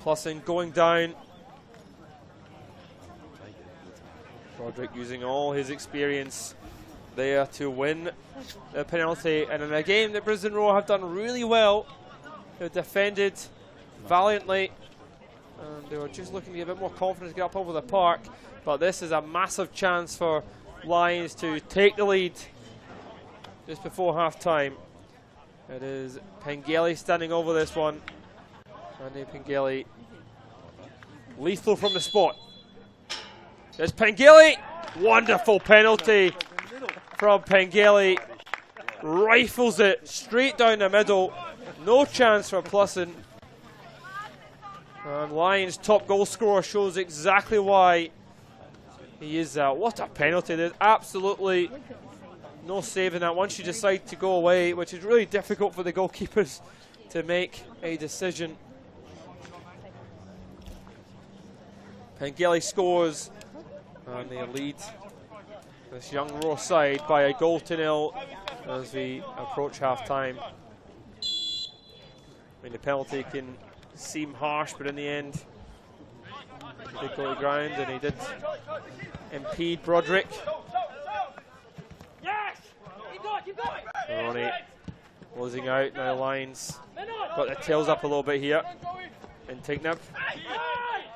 Plusson going down. Broderick using all his experience there to win the penalty. And in a game that Brisbane Roar have done really well, they've defended valiantly. And they were just looking to get a bit more confidence to get up over the park. But this is a massive chance for Lions to take the lead just before half time. It is Pengelly standing over this one. Andy Pengelly, lethal from the spot. There's Pengelly. Wonderful penalty from Pengelly. Rifles it straight down the middle. No chance for Plusson. And Lions' top goal scorer shows exactly why he is out. What a penalty. There's absolutely no saving that once you decide to go away, which is really difficult for the goalkeepers to make a decision. Pengelly scores, and they lead this young Roar side by a 1-0 as we approach half time. I mean, the penalty can seem harsh, but in the end, he did go to ground and he did impede Broderick. Ronnie closing out, now Lions got their tails up a little bit here. And Tignab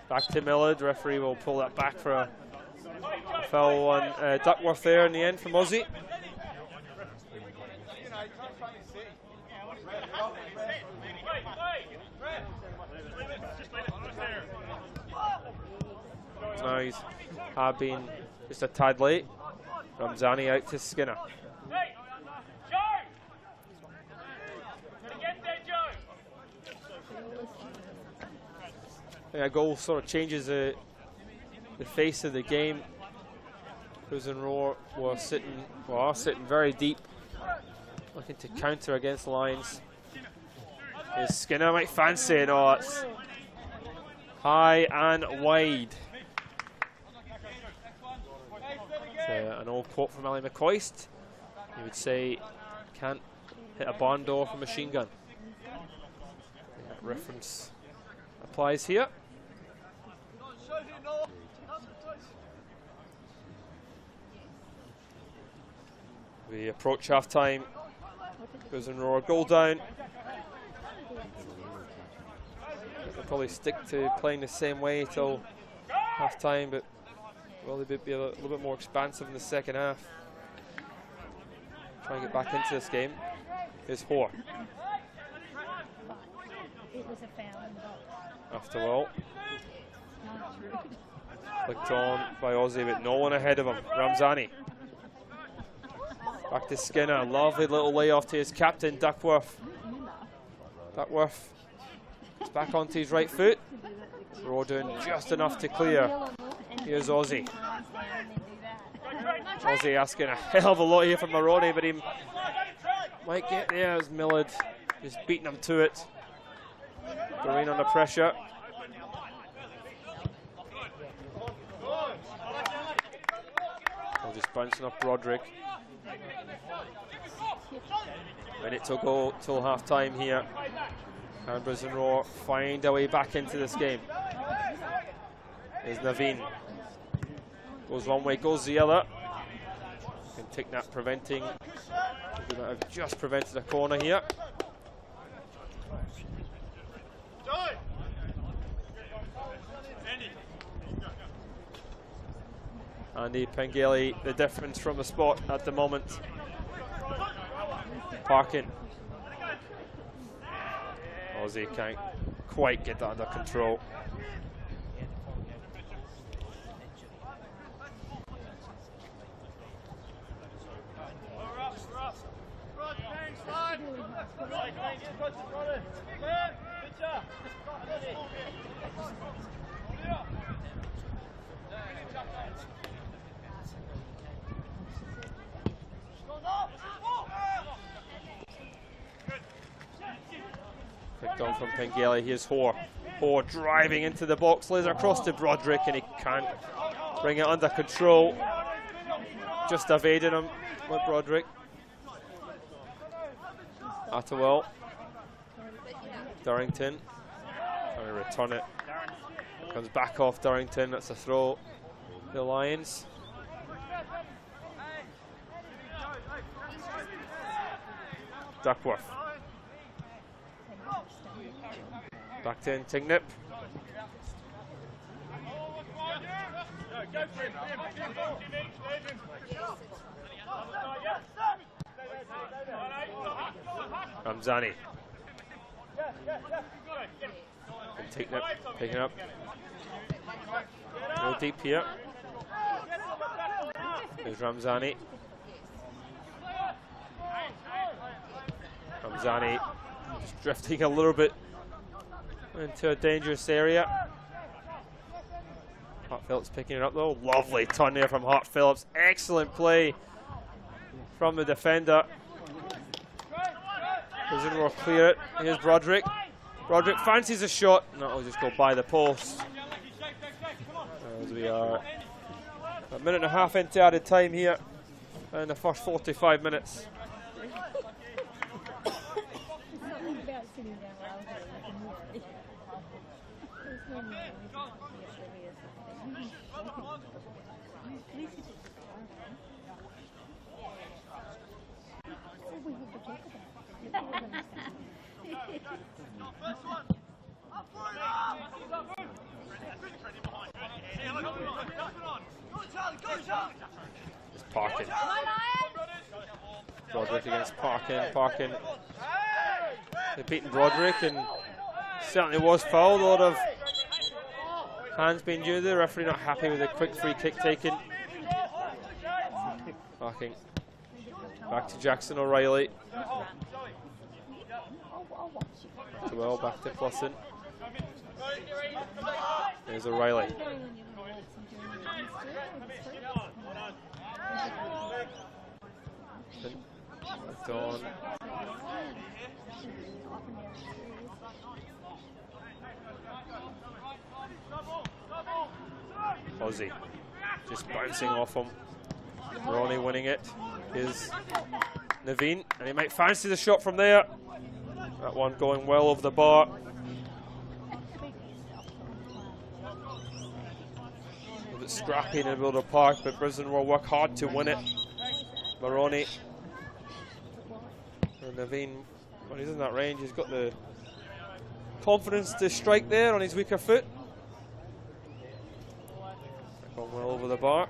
back to Millard. Referee will pull that back for a foul on Duckworth there in the end from Aussie. Now he's been just a tad late. Ramzani out to Skinner. A goal sort of changes the face of the game. Brisbane Roar are sitting very deep, looking to counter against the Lions. Here's Skinner, might fancy it. Oh, it's high and wide. It's an old quote from Ali McCoist. He would say, can't hit a barn door from a machine gun. That reference applies here. We approach half time. Brisbane Roar goal down. They'll probably stick to playing the same way till half time, but will they be a little bit more expansive in the second half? Try and get back into this game. Here's Hoare. After all. Flicked on by Aussie, but no one ahead of him. Ramzani. Back to Skinner. Lovely little layoff to his captain, Duckworth. Duckworth is back onto his right foot. Roar doing just enough to clear. Here's Aussie. Aussie asking a hell of a lot here from Maroney, but he might get there as Millard just beating him to it. Doreen under pressure. Just bouncing off Broderick. Minute to go till half time here. And Brisbane Roar find a way back into this game. There's Naveen. Goes one way, goes the other. Can take that preventing. He might have just prevented a corner here. Andy Pengeli, the difference from the spot at the moment. Parkin. Aussie can't quite get that under control. Quick on from Pengeli. Here's Hoare. Hoare driving into the box, lays across to Broderick, and he can't bring it under control. Just evading him with Broderick. Attawell. Durrington. Trying to return it. Comes back off Durrington. That's a throw. The Lions. Duckworth. Back to Tignip. Ramzani. And Tignip picking up. Go deep here. There's Ramzani. Ramzani just drifting a little bit into a dangerous area. Hart Phillips picking it up though. Lovely turn there from Hart Phillips. Excellent play from the defender. Brisbane will clear it. Here's Broderick. Broderick fancies a shot. No, it'll just go by the post. As we are a minute and a half into added time here in the first 45 minutes. It's Parkin. Broderick against Parkin. Parkin. They're beating Broderick, and certainly was fouled. A lot of hands being due. The referee not happy with a quick free kick taken. Parkin. Back to Jackson O'Reilly. Well, back to Clussen. There's O'Reilly. Dawn. Ozzy just bouncing off him. Ronnie winning it is Naveen, and he might fancy the shot from there. That one going well over the bar. A bit scrappy in the middle of the park, but Brisbane will work hard to win it. Maroney and Naveen, when he's in that range, he's got the confidence to strike there on his weaker foot. Going well over the bar.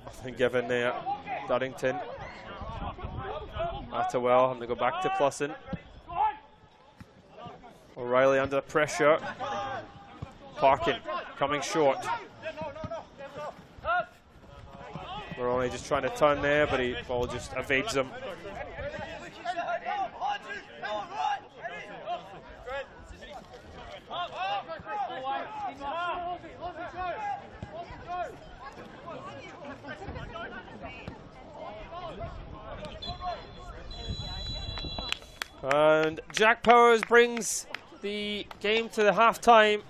Nothing given there. Duddington. Attawell having to go back to Plusson. O'Reilly under pressure. Parkin coming short. Maroney just trying to turn there, but he ball just evades him. And Jack Powers brings the game to the half-time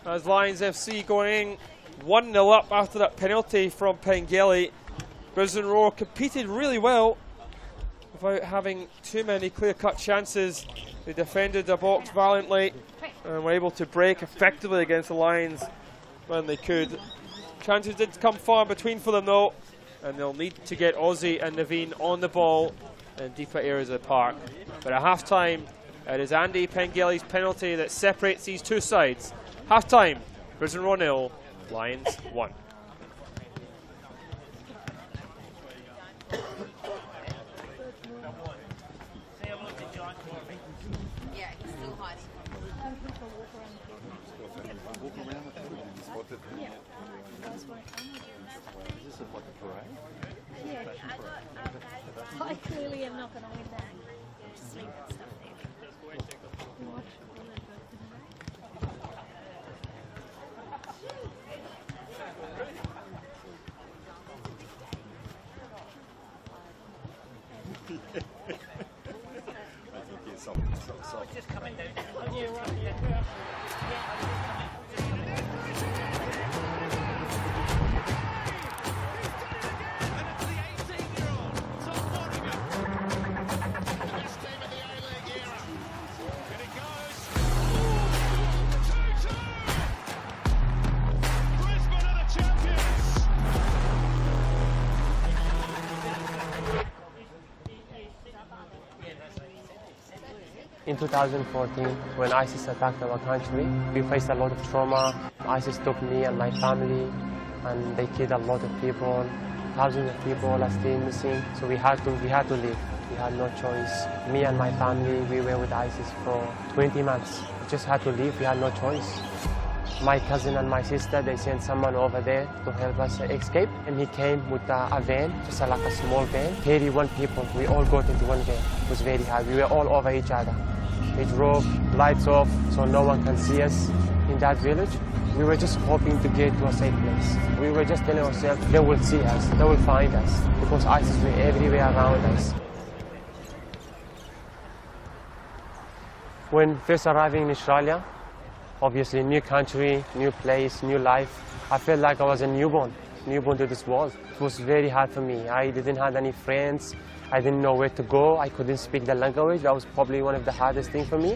as Lions FC going 1-0 up after that penalty from Pengelly. Brisbane Roar competed really well without having too many clear-cut chances. They defended the box valiantly and were able to break effectively against the Lions when they could. Chances did come far between for them though, and they'll need to get Ozzy and Naveen on the ball in deeper areas of the park. But at half-time, it is Andy Pengelly's penalty that separates these two sides. Half-time, Brisbane Roar 0, Lions 1. Yeah, he's still hiding. Is this like a parade? Yeah. I clearly am not going to win that. Just leave that stuff there. Just coming down. Yeah, right, yeah. In 2014, when ISIS attacked our country, we faced a lot of trauma. ISIS took me and my family, and they killed a lot of people. Thousands of people are still missing, so we had to leave. We had no choice. Me and my family, we were with ISIS for 20 months. We just had to leave, we had no choice. My cousin and my sister, they sent someone over there to help us escape, and he came with a van, just like a small van. 31 people, we all got into one van. It was very hard, we were all over each other. We drove lights off so no one can see us in that village. We were just hoping to get to a safe place. We were just telling ourselves, they will see us, they will find us, because ISIS were everywhere around us. When first arriving in Australia, obviously new country, new place, new life, I felt like I was a newborn to this world. It was very hard for me. I didn't have any friends. I didn't know where to go. I couldn't speak the language. That was probably one of the hardest things for me.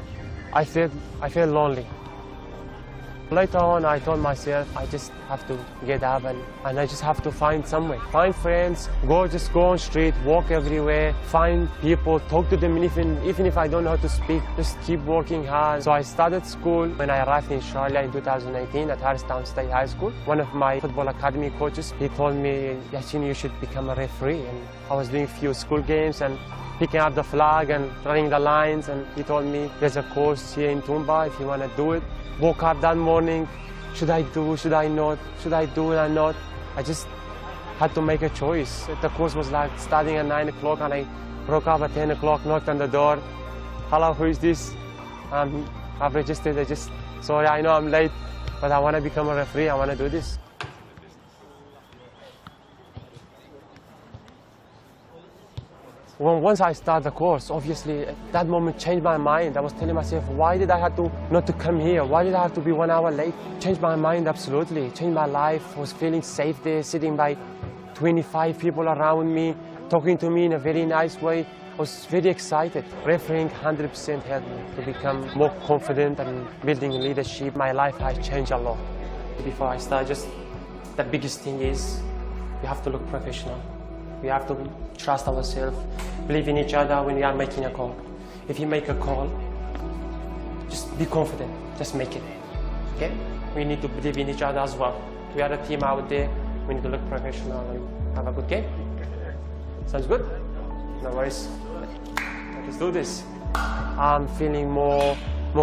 I felt lonely. Later on, I told myself, I just have to get up and I just have to find somewhere. Find friends, just go on street, walk everywhere, find people, talk to them, even if I don't know how to speak, just keep working hard. So I started school when I arrived in Australia in 2018 at Harristown State High School. One of my football academy coaches, he told me, Yashin, you should become a referee. And I was doing a few school games, and picking up the flag and running the lines, and he told me there's a course here in Toomba if you want to do it. Woke up that morning, should I do, should I not, should I do it or not? I just had to make a choice. The course was like starting at 9 o'clock and I broke up at 10 o'clock, knocked on the door. Hello, who is this? I've registered, sorry, I know I'm late, but I want to become a referee, I want to do this. Once I start the course, obviously, that moment changed my mind. I was telling myself, why did I have to not to come here? Why did I have to be 1 hour late? Changed my mind, absolutely. Changed my life. I was feeling safe there, sitting by 25 people around me, talking to me in a very nice way. I was very excited. Refereeing 100% helped me to become more confident and building leadership. My life has changed a lot. Before I start, just the biggest thing is you have to look professional. We have to trust ourselves, believe in each other when we are making a call. If you make a call, just be confident, just make it, okay? We need to believe in each other as well. We are a team out there, we need to look professional and have a good game. Sounds good? No worries. Let's do this. I'm feeling more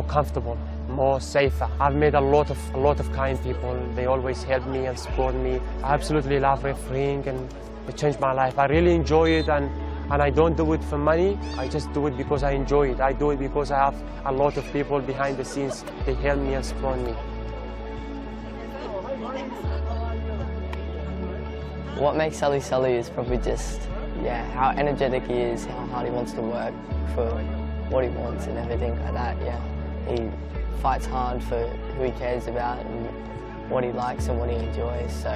comfortable, more safer. I've met a lot of kind people. They always help me and support me. I absolutely love refereeing and it changed my life. I really enjoy it and I don't do it for money. I just do it because I enjoy it. I do it because I have a lot of people behind the scenes. They help me and support me. What makes Sully Sully is probably just, how energetic he is, how hard he wants to work for what he wants and everything like that, He fights hard for who he cares about and what he likes and what he enjoys. So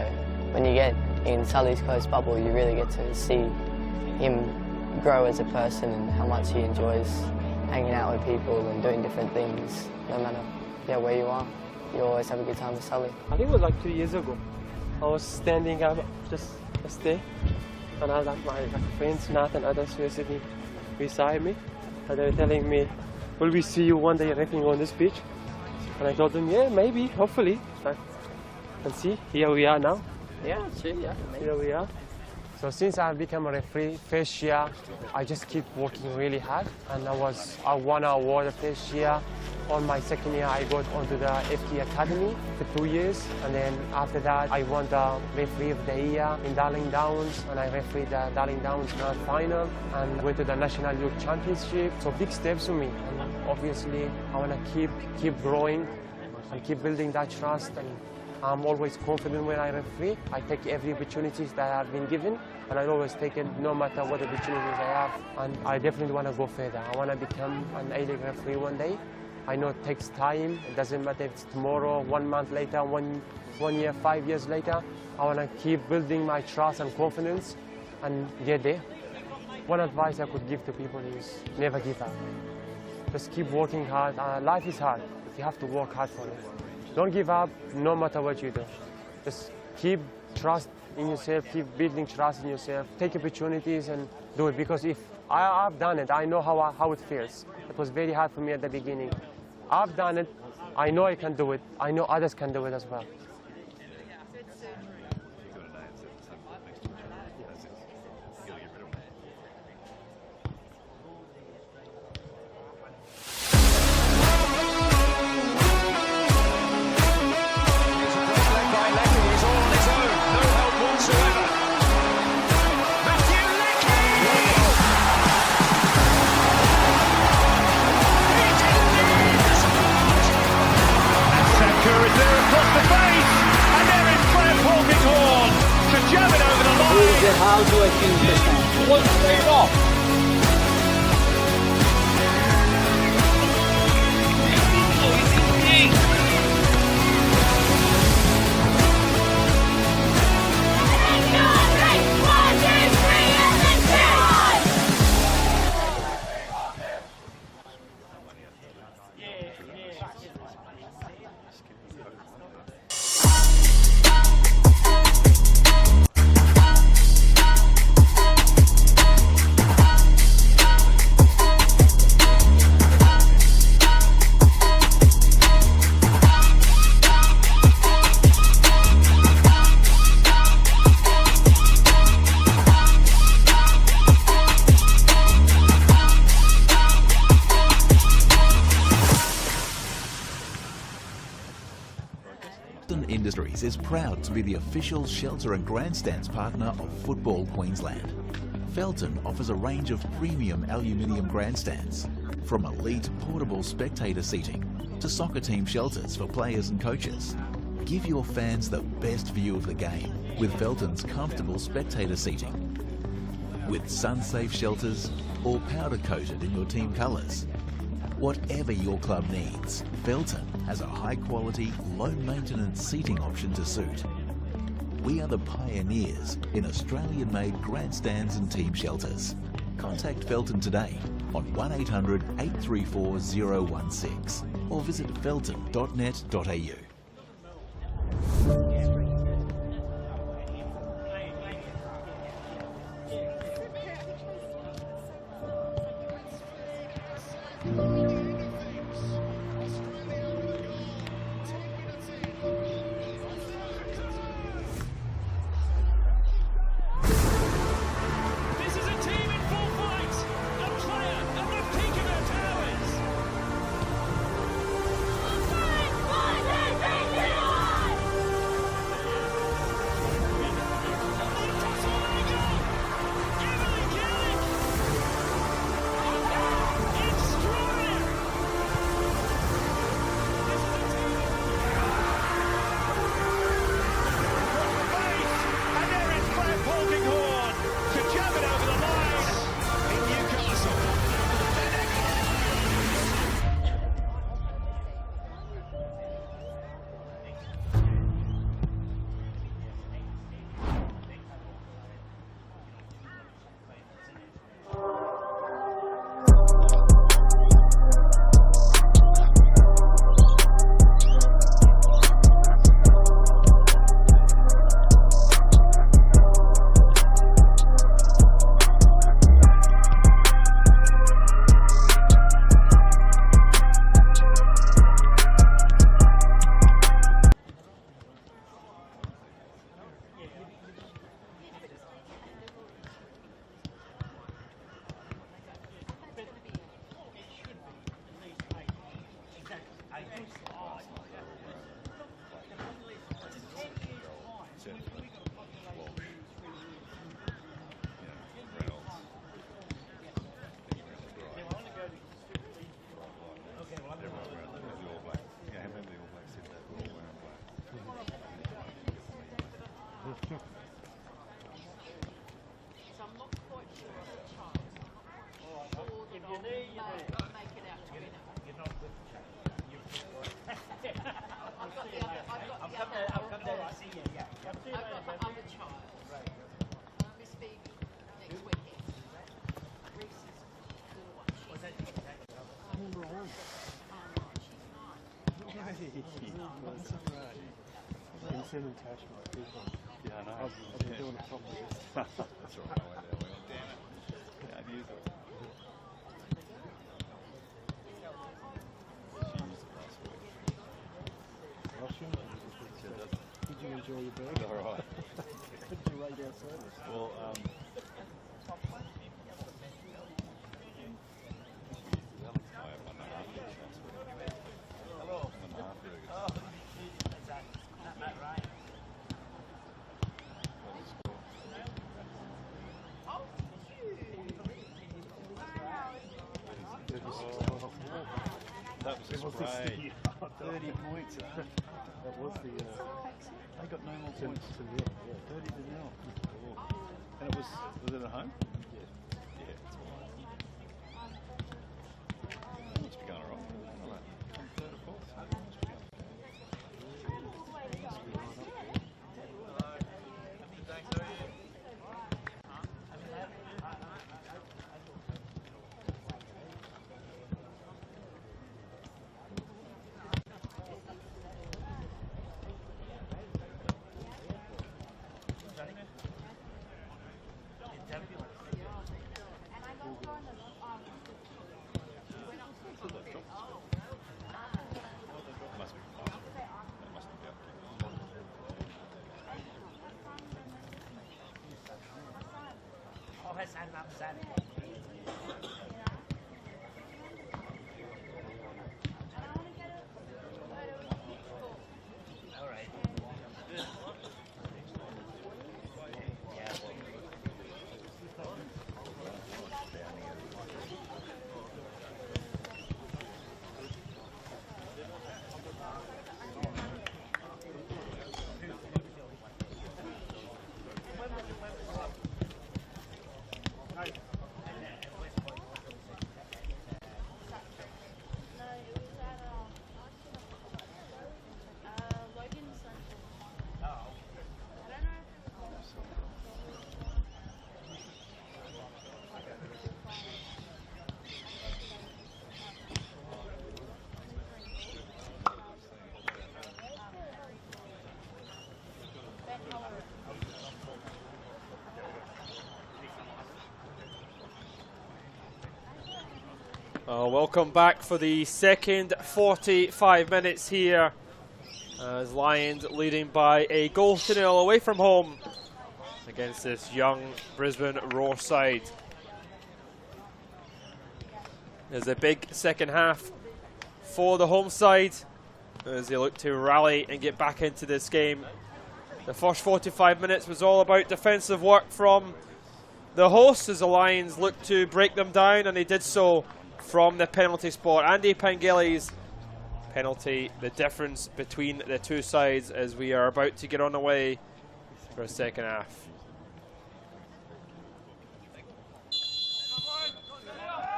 when you get in Sully's close bubble, you really get to see him grow as a person and how much he enjoys hanging out with people and doing different things. No matter where you are, you always have a good time with Sully. I think it was like 2 years ago. I was standing up just there, and I was like my friends, Nat and others who were sitting beside me, and they were telling me, will we see you one day refereeing on this pitch? And I told them, yeah, maybe, hopefully. And see, here we are now. Yeah, sure, Here we are. So since I've become a referee, first year, I just keep working really hard. And I won an award the first year. On my second year, I got onto the FT Academy for 2 years. And then after that, I won the referee of the year in Darling Downs. And I refereed the Darling Downs Grand Final and went to the National Youth Championship. So big steps for me. And obviously, I want to keep growing and keep building that trust. And I'm always confident when I referee. I take every opportunities that I've been given, and I always take it no matter what opportunities I have. And I definitely want to go further. I want to become an A-League referee one day. I know it takes time. It doesn't matter if it's tomorrow, 1 month later, one year, 5 years later. I want to keep building my trust and confidence and get there. One advice I could give to people is never give up. Just keep working hard. Life is hard. You have to work hard for it. Don't give up no matter what you do. Just keep trust in yourself, keep building trust in yourself. Take opportunities and do it, because if I've done it, I know how it feels. It was very hard for me at the beginning. I've done it, I know I can do it, I know others can do it as well. How do I feel this time? One straight off. is proud to be the official shelter and grandstands partner of Football Queensland. Felton offers a range of premium aluminium grandstands, from elite portable spectator seating to soccer team shelters for players and coaches. Give your fans the best view of the game with Felton's comfortable spectator seating. With sun-safe shelters or powder-coated in your team colours. Whatever your club needs, Felton has a high-quality, low-maintenance seating option to suit. We are the pioneers in Australian-made grandstands and team shelters. Contact Felton today on 1800 834 016 or visit felton.net.au. Yeah, I know. I've been doing it properly. That's right. I went there. Damn it. Yeah, I've used it. Russian? Did you enjoy your burger? All right. Did you rate our service? Well, that was great. 30 points. That was the. They got no more points to nil. 30 to nil. and it was it at home? Yeah. Yeah, it's all right. It must be going all right. Third or fourth. Must be going. Welcome back for the second 45 minutes here, as Lions leading by a goal to nil away from home against this young Brisbane Roar side. There's a big second half for the home side as they look to rally and get back into this game. The first 45 minutes was all about defensive work from the hosts as the Lions looked to break them down, and they did so from the penalty spot. Andy Pangeli's penalty, the difference between the two sides as we are about to get on the way for a second half.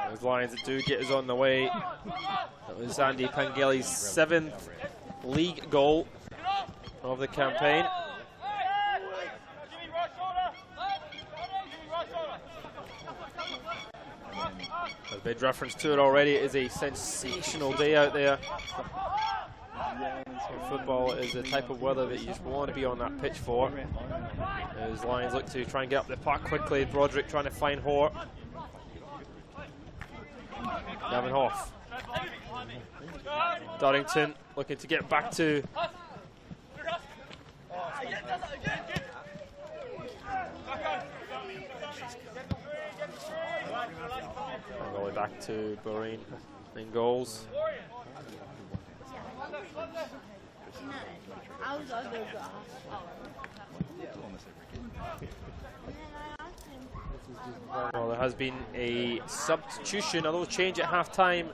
Those Lions that do get us on the way. That was Andy Pangeli's 7th league goal of the campaign. I've made reference to it already. It is a sensational day out there. Football is the type of weather that you just want to be on that pitch for. As Lions look to try and get up the park quickly. Broderick trying to find Hort. Gavin Hoff. Darrington looking to get back to. All the way back to Boreen in goals. Well, there has been a substitution, a little change at half-time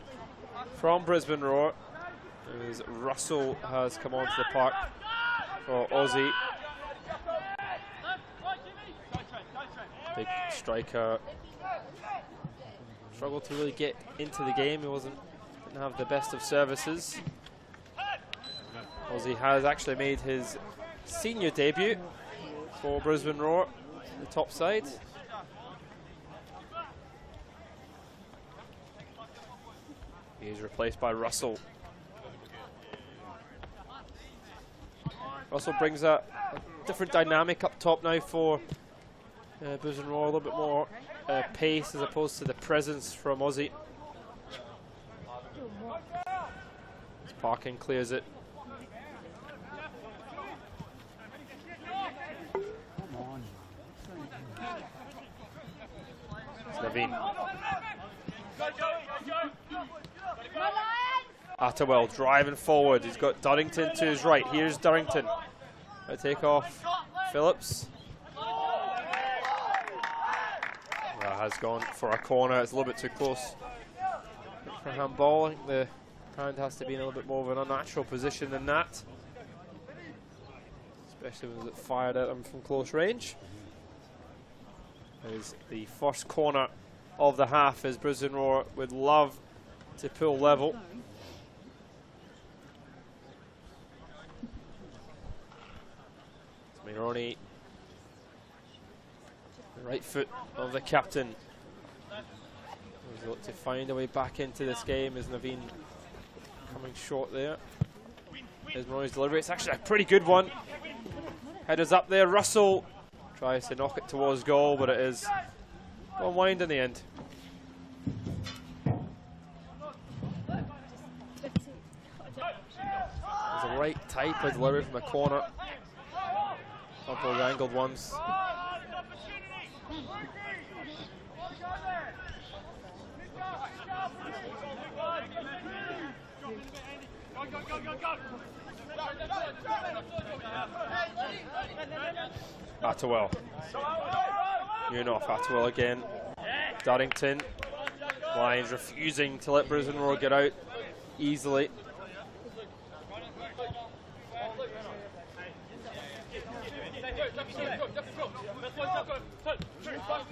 from Brisbane Roar, as Russell has come onto the park for Aussie. Big striker. Struggled to really get into the game. He didn't have the best of services. Aussie has actually made his senior debut for Brisbane Roar, the top side. He's replaced by Russell. Russell brings a different dynamic up top now for Brisbane Roar, a little bit more pace as opposed to the presence from Aussie. As Parkin clears it. It's Naveen. Attewell driving forward. He's got Durrington to his right. Here's Durrington. I take off Phillips. Has gone for a corner. It's a little bit too close for handball. I think the hand has to be in a little bit more of an unnatural position than that, especially when it's fired at him from close range. Is the first corner of the half as Brisbane Roar would love to pull level. It's Maroney. The right foot of the captain. He's looked to find a way back into this game. Is Naveen coming short there? There's Maroney's delivery. It's actually a pretty good one. Headers up there. Russell tries to knock it towards goal, but it is unwind in the end. There's a right type of delivery from the corner. Couple of angled ones. Attewell. Munoz, Attewell again. Darrington. Lions refusing to let Brisbane Roar get out easily.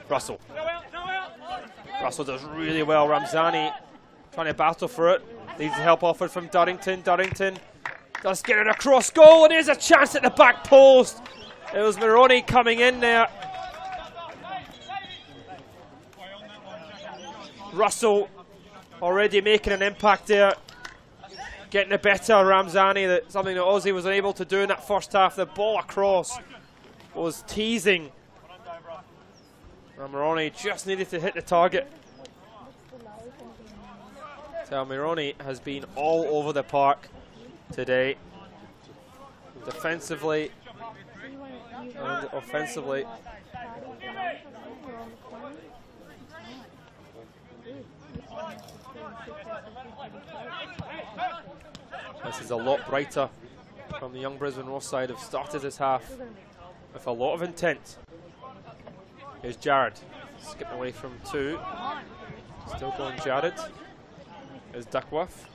Russell. Russell does really well. Ramzani trying to battle for it. Needs help offered from Durrington. Durrington does get it across goal, and here's a chance at the back post. It was Maroney coming in there. Russell already making an impact there. Getting the better Ramzani, something that Aussie was unable to do in that first half. The ball across was teasing. And Maroney just needed to hit the target. Talmironi has been all over the park today, defensively and offensively. This is a lot brighter from the young Brisbane Roar side. Have started this half with a lot of intent. Here's Jared, skipping away from 2. Still going Jared. Here's Duckworth.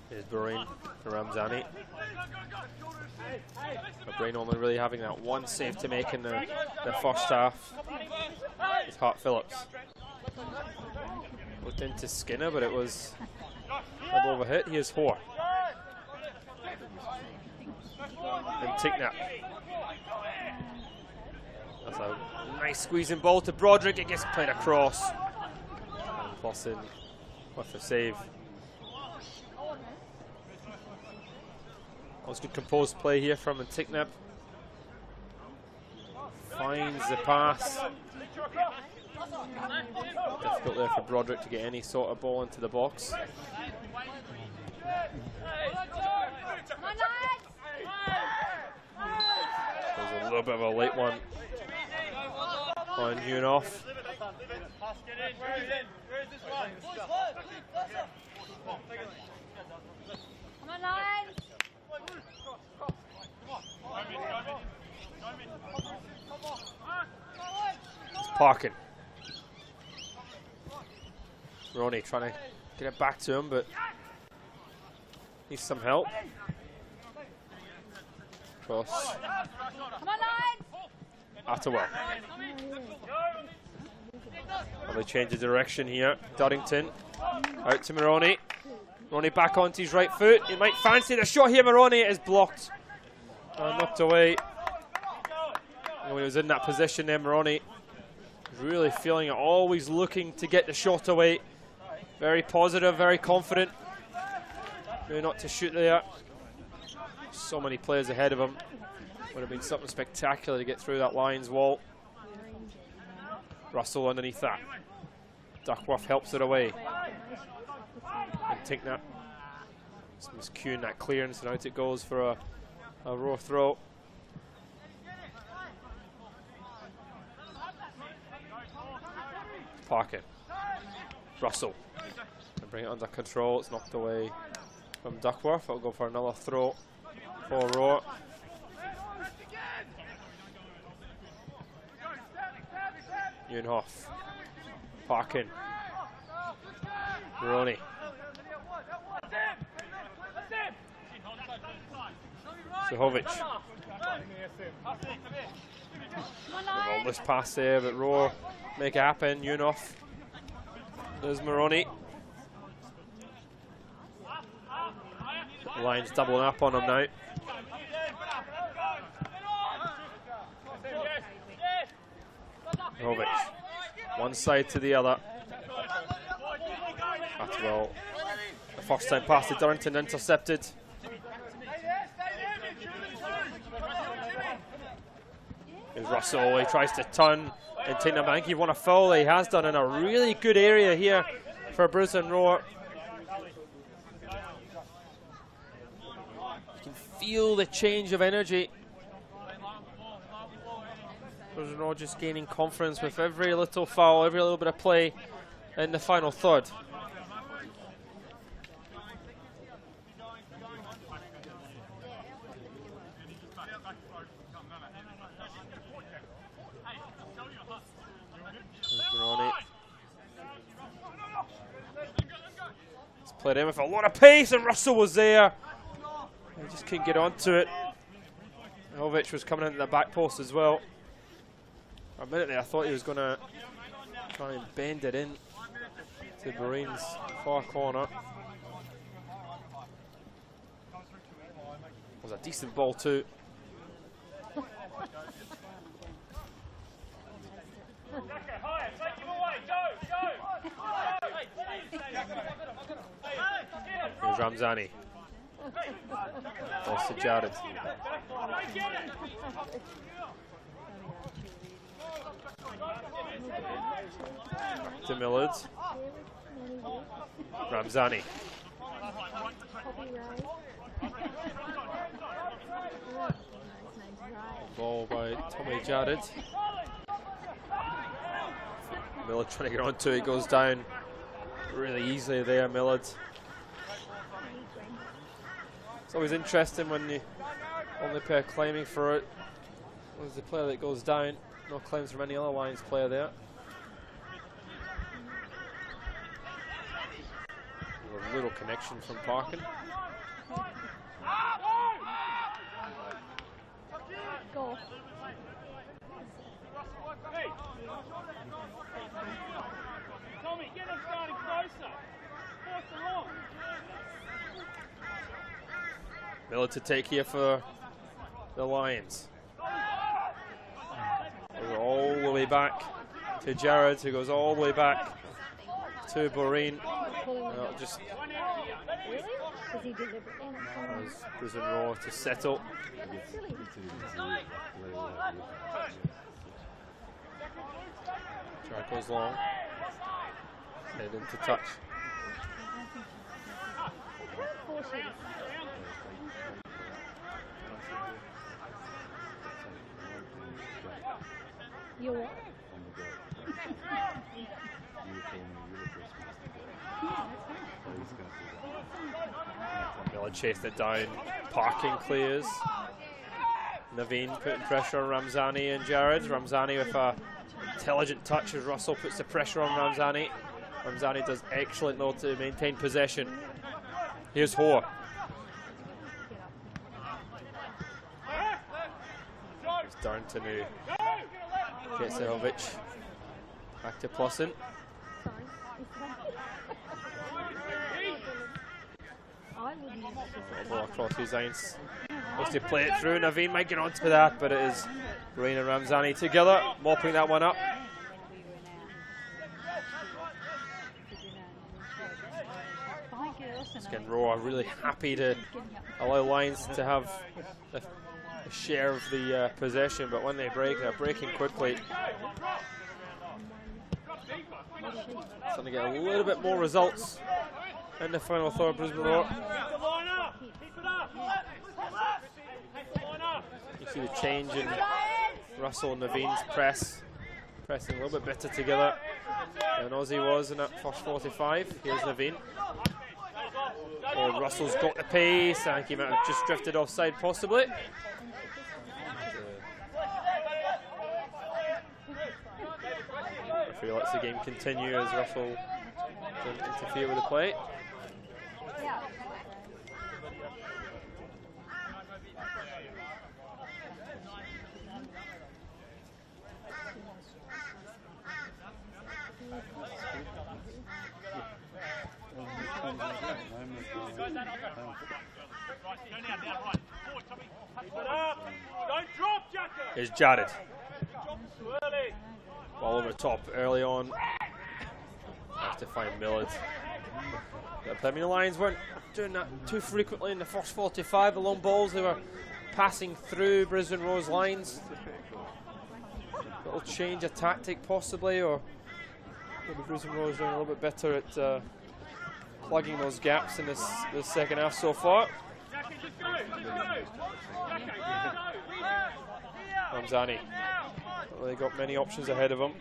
Here's Bahrain for Ramzani. Bahrain only really having that one save to make in the first half. It's Hart Phillips. Looked into Skinner, but it was a bit of a hit. Here's Hoare. And Ticknap. That's a nice squeezing ball to Broderick. It gets played across. And Clausen with the save. That was good composed play here from Ticknap. Finds the pass. Difficult there for Broderick to get any sort of ball into the box. There's a little bit of a late one on Unioff. Come on, Lions! It's Parkin. Ronnie trying to get it back to him, but needs some help. Cross. Come on, Lions! Attawell. Well, they change the direction here. Duddington out to Maroney. Maroney back onto his right foot. He might fancy the shot here. Maroney is blocked and knocked away. And when he was in that position there, Maroney really feeling it, always looking to get the shot away. Very positive, very confident. Maybe not to shoot there. So many players ahead of him. Would have been something spectacular to get through that Lions wall. Russell underneath that. Duckworth helps it away. And Ticknap miscuing that clearance, and out it goes for a Roar throw. Parker. Russell. And bring it under control. It's knocked away from Duckworth. It'll go for another throw for Roar. Unhoff. Parkin. Roney. Zahovic. All this pass there, but Roar make it happen. Unhoff. There's Maroney. The Lions doubling up on him now. Zahovic. One side to the other. That's well. The first time pass to Durrington intercepted. Here's Russell. He tries to turn and take them. I think he won a foul. He has done in a really good area here for Brisbane Roar. You can feel the change of energy. Brisbane Roar just gaining confidence with every little foul, every little bit of play in the final third. It's played in with a lot of pace, and Russell was there. He just couldn't get onto it. Zahovic was coming into the back post as well. For a minute there, I thought he was going to try and bend it in to Barine's far corner. It was a decent ball too. Here's Ramzani. Lost to Jared. To Millard. Ramzani. Ball by Tommy Jared. Millard trying to get onto it, goes down really easily there, Millard. It's always interesting when the only player claiming for it was the player that goes down. No claims from any other Lions player there. A little connection from Parkin. Go. Tommy, get them starting closer. Force them on. Miller to take here for the Lions. All the way back to Jared, who goes all the way back to Boreen. Just Brisbane Roar to settle. Try goes long. Head into touch. You what? Miller chased it down. Parking clears. Naveen putting pressure on Ramzani and Jared. Ramzani with a intelligent touch as Russell puts the pressure on Ramzani. Ramzani does excellent though to maintain possession. Here's Hoare. It's down to New. Gets Elvich. Back to Plossin. Ball across his lines. Looks to play it through. Naveen might get onto that, but it is Rain and Ramzani together, mopping that one up. Again, Roar really happy to allow Lions to have a share of the possession, but when they break, they're breaking quickly. Starting to get a little bit more results in the final third. Brisbane Roar. You see the change in Russell and Naveen's pressing a little bit better together than Aussie was in that first 45. Here's Naveen. Oh, Russell's got the pace. I think he might have just drifted offside possibly. Referee lets the game continue as Russell doesn't interfere with the play. Here's Jared. Ball over the top early on. Have to find Millard. I mean, the Lions weren't doing that too frequently in the first 45. The long balls, they were passing through Brisbane Roar's lines. A little change of tactic possibly, or maybe Brisbane Roar's doing a little bit better at plugging those gaps in this second half so far. Ramzani. Not really got many options ahead of him.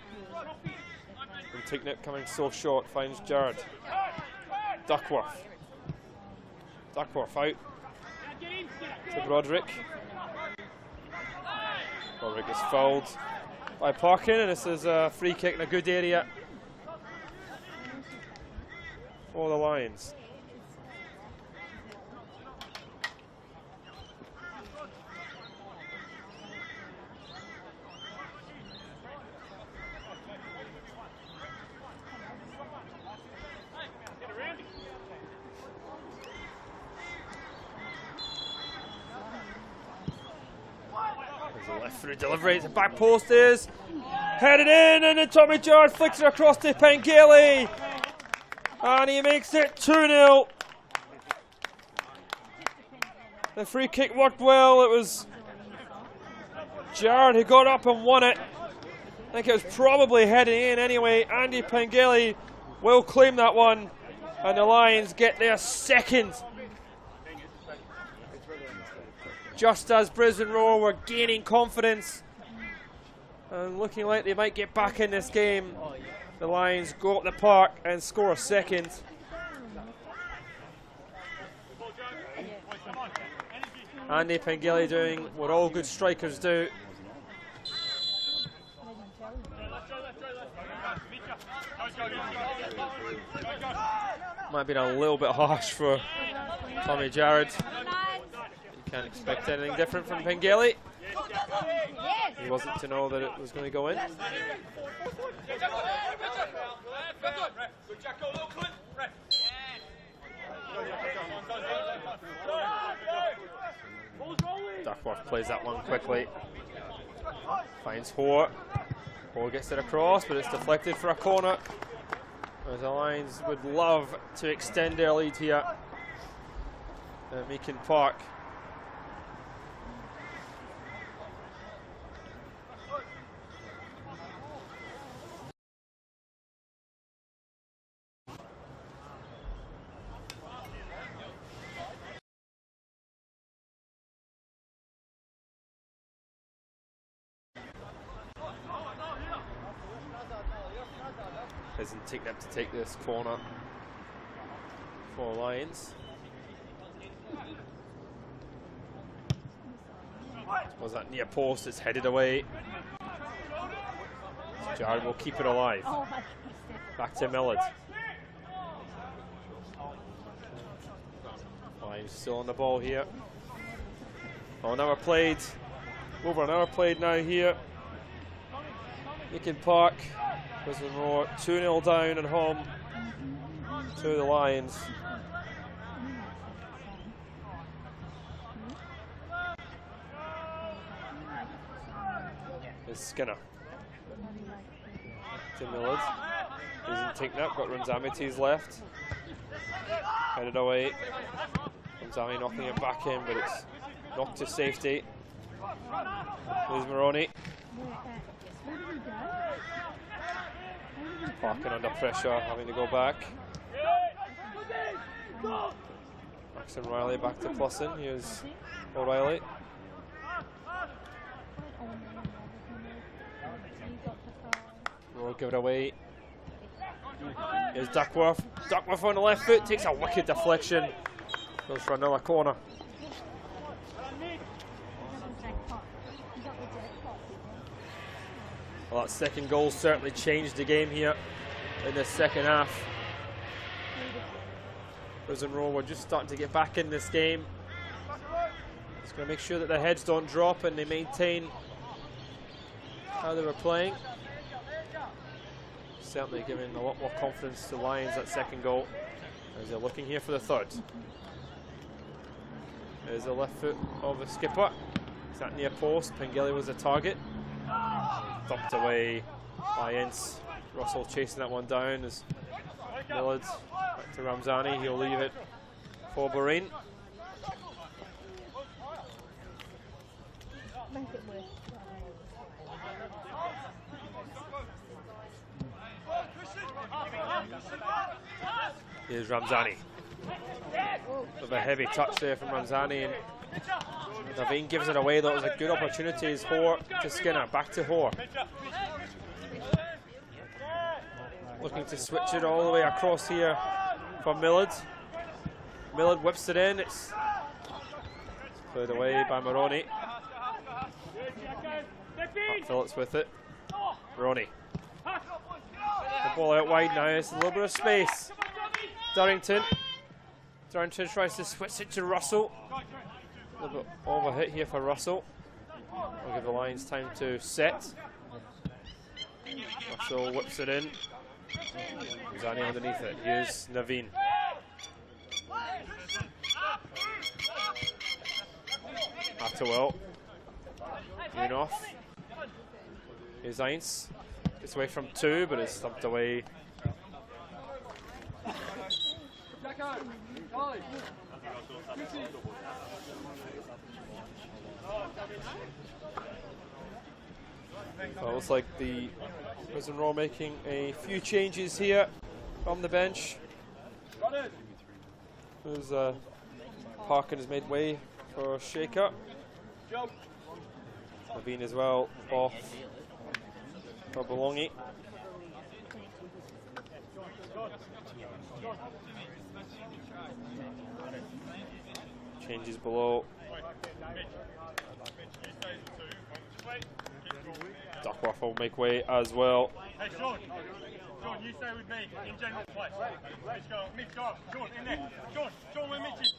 And Tignett coming so short finds Jared. Duckworth. Duckworth out to Broderick. Broderick is fouled by Parkin, and this is a free kick in a good area for the Lions. left through delivery. The back post is headed in, and then Tommy Gerrard flicks it across to Pengeli. And he makes it 2-0. The free kick worked well. It was Gerrard who got up and won it. I think it was probably heading in anyway. Andy Pengeli will claim that one. And the Lions get their second. Just as Brisbane Roar were gaining confidence and looking like they might get back in this game, the Lions go up the park and score a second. Andy Pengeli doing what all good strikers do. Might have been a little bit harsh for Tommy Gerrard. You can't expect anything different from Pengeli. He wasn't to know that it was going to go in. Duckworth plays that one quickly. Finds Hoare. Hoare gets it across, but it's deflected for a corner. As the Lions would love to extend their lead here at Meakin Park. Isn't taking up to take this corner for Lions. Was that near post? It's headed away. Gerrard will keep it alive. Back to Millard. Lions still on the ball here. Oh, an hour played. Over an hour played now here. Meakin Park. Brisbane Roar 2-0 down at home to the Lions. It's Skinner. To Millard. Isn't taken up, got Ranzamitis left. Headed away. Ranzami knocking it back in, but it's knocked to safety. There's Maroney. Parkin under pressure, having to go back. Maxon Riley back to Plusson. Here's O'Reilly. We'll give it away. Here's Duckworth. Duckworth on the left foot, takes a wicked deflection. Goes for another corner. Well, that second goal certainly changed the game here in the second half. Brisbane Roar were just starting to get back in this game. Just going to make sure that their heads don't drop and they maintain how they were playing. Certainly giving a lot more confidence to Lions, that second goal, as they're looking here for the third. There's the left foot of the skipper. Is that near post? Pengeli was the target. Dumped away by Ince. Russell chasing that one down as Millard back to Ramzani. He'll leave it for Bahrain. Here's Ramzani. With a heavy touch there from Ramzani, and Naveen gives it away. That was a good opportunity. Is Hoare to Skinner, back to Hoare. Looking to switch it all the way across here for Millard. Millard whips it in. It's played away by Maroney. Phillips with it. Maroney. The ball out wide now. It's a little bit of space. Durrington tries to switch it to Russell. A little bit over hit here for Russell. We'll give the Lions time to set. Russell whips it in. Zani underneath it. Here's Naveen. Atterwell. Munoz. Here's Eins. Gets away from 2, but it's stumped away. So it looks like the Brisbane Roar making a few changes here from the bench. There's Parkin has made way for a shake-up. Levine as well off for Belongi. Changes below. Duckworth will make way as well. Hey, Sean, you stay with me in general place. Mitch, go up. Sean, in there. Sean, where Mitch is.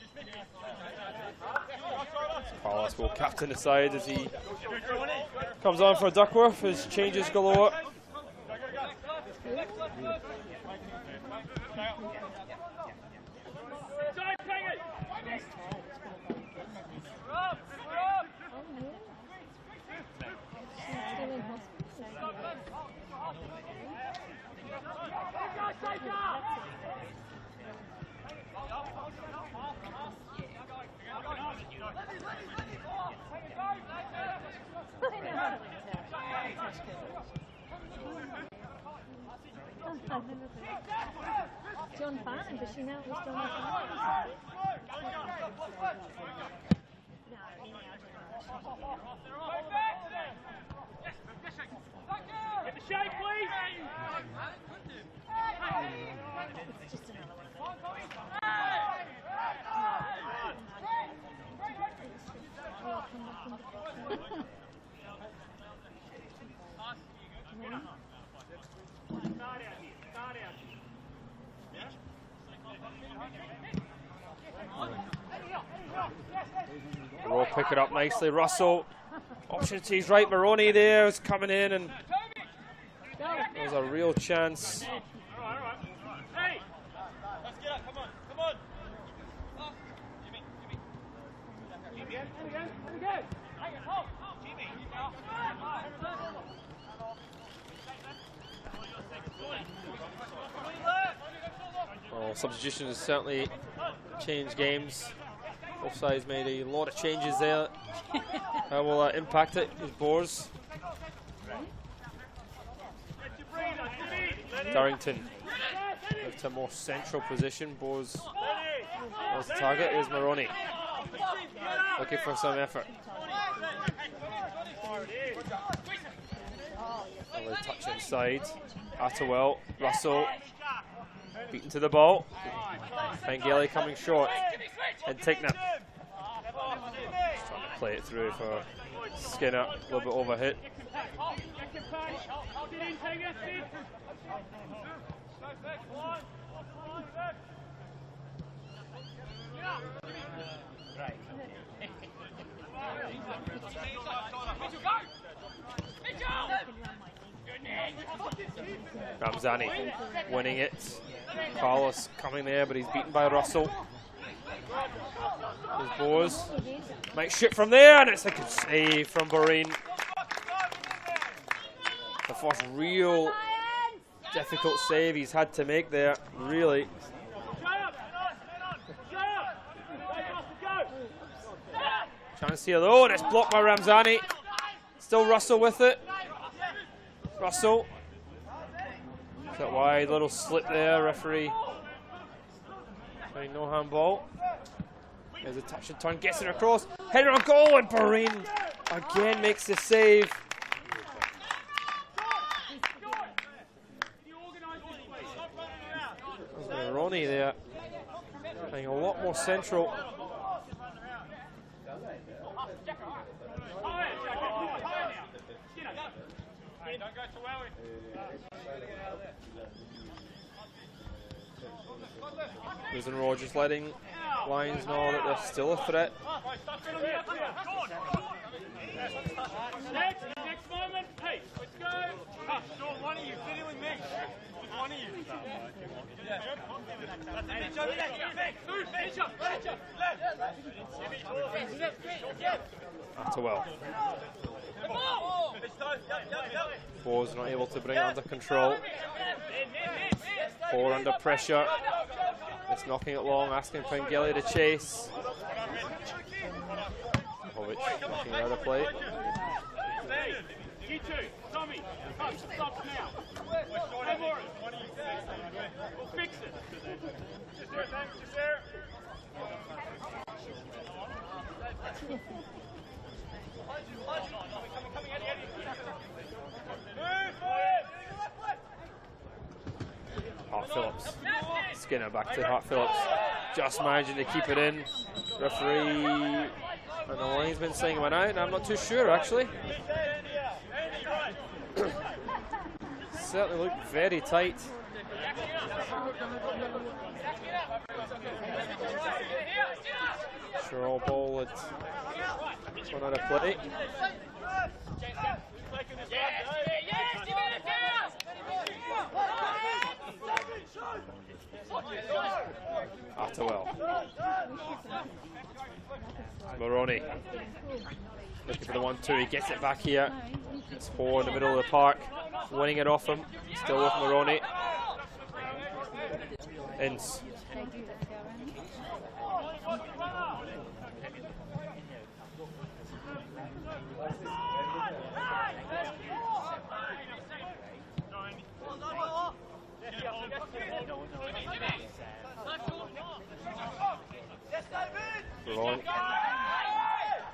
Carlos will captain the side as he comes on for Duckworth. His changes galore. John Farnham, does she know it was John Farnham? Get the shake, please! It's just another one. Roar pick it up nicely. Russell. Opportunities right. Maroney there is coming in, and there's a real chance. Hey! Let's get up, come on. Well, substitution has certainly changed games. Both sides made a lot of changes there. How will that impact it? Is Bors. Darrington moved to a more central position. Bors was the target. Here's Maroney looking for some effort. Another touch inside. Attawell, Russell beaten to the ball. Pangeli coming short. And Tickner trying to play it through for Skinner, a little bit overhit. Ramzani winning it. Carlos coming there, but he's beaten by Russell. There's Bors. Might shoot from there, and it's a good save from Boreen. The first real difficult save he's had to make there, really. Chance here though, and it's blocked by Ramzani. Still Russell with it. Russell. That wide little slip there, referee. No handball. There's a touch and turn, gets it across. Header on goal, and Boreen again makes the save. There's Ronnie there, playing a lot more central. Brisbane Roar just letting Lions know that they're still a threat. Next moment, hey, let's go. Sean, one of you, fit in with me. One of you. Attawell. Four's not able to bring it under control. Four under pressure. It's knocking it long, asking Pengele to chase. Hovic knocking it out of play. You two, Tommy, stop now. We'll fix it. Just there, thanks, just there. Hart Phillips. Skinner back to Hart Phillips. Just managing to keep it in. Referee and the linesman saying it went out, and I'm not too sure actually. Certainly looked very tight. Sure, all ball had gone out of play. Attewell. Moroni looking for the 1-2. He gets it back here. It's Four in the middle of the park, winning it off him. Still with Moroni. Ince.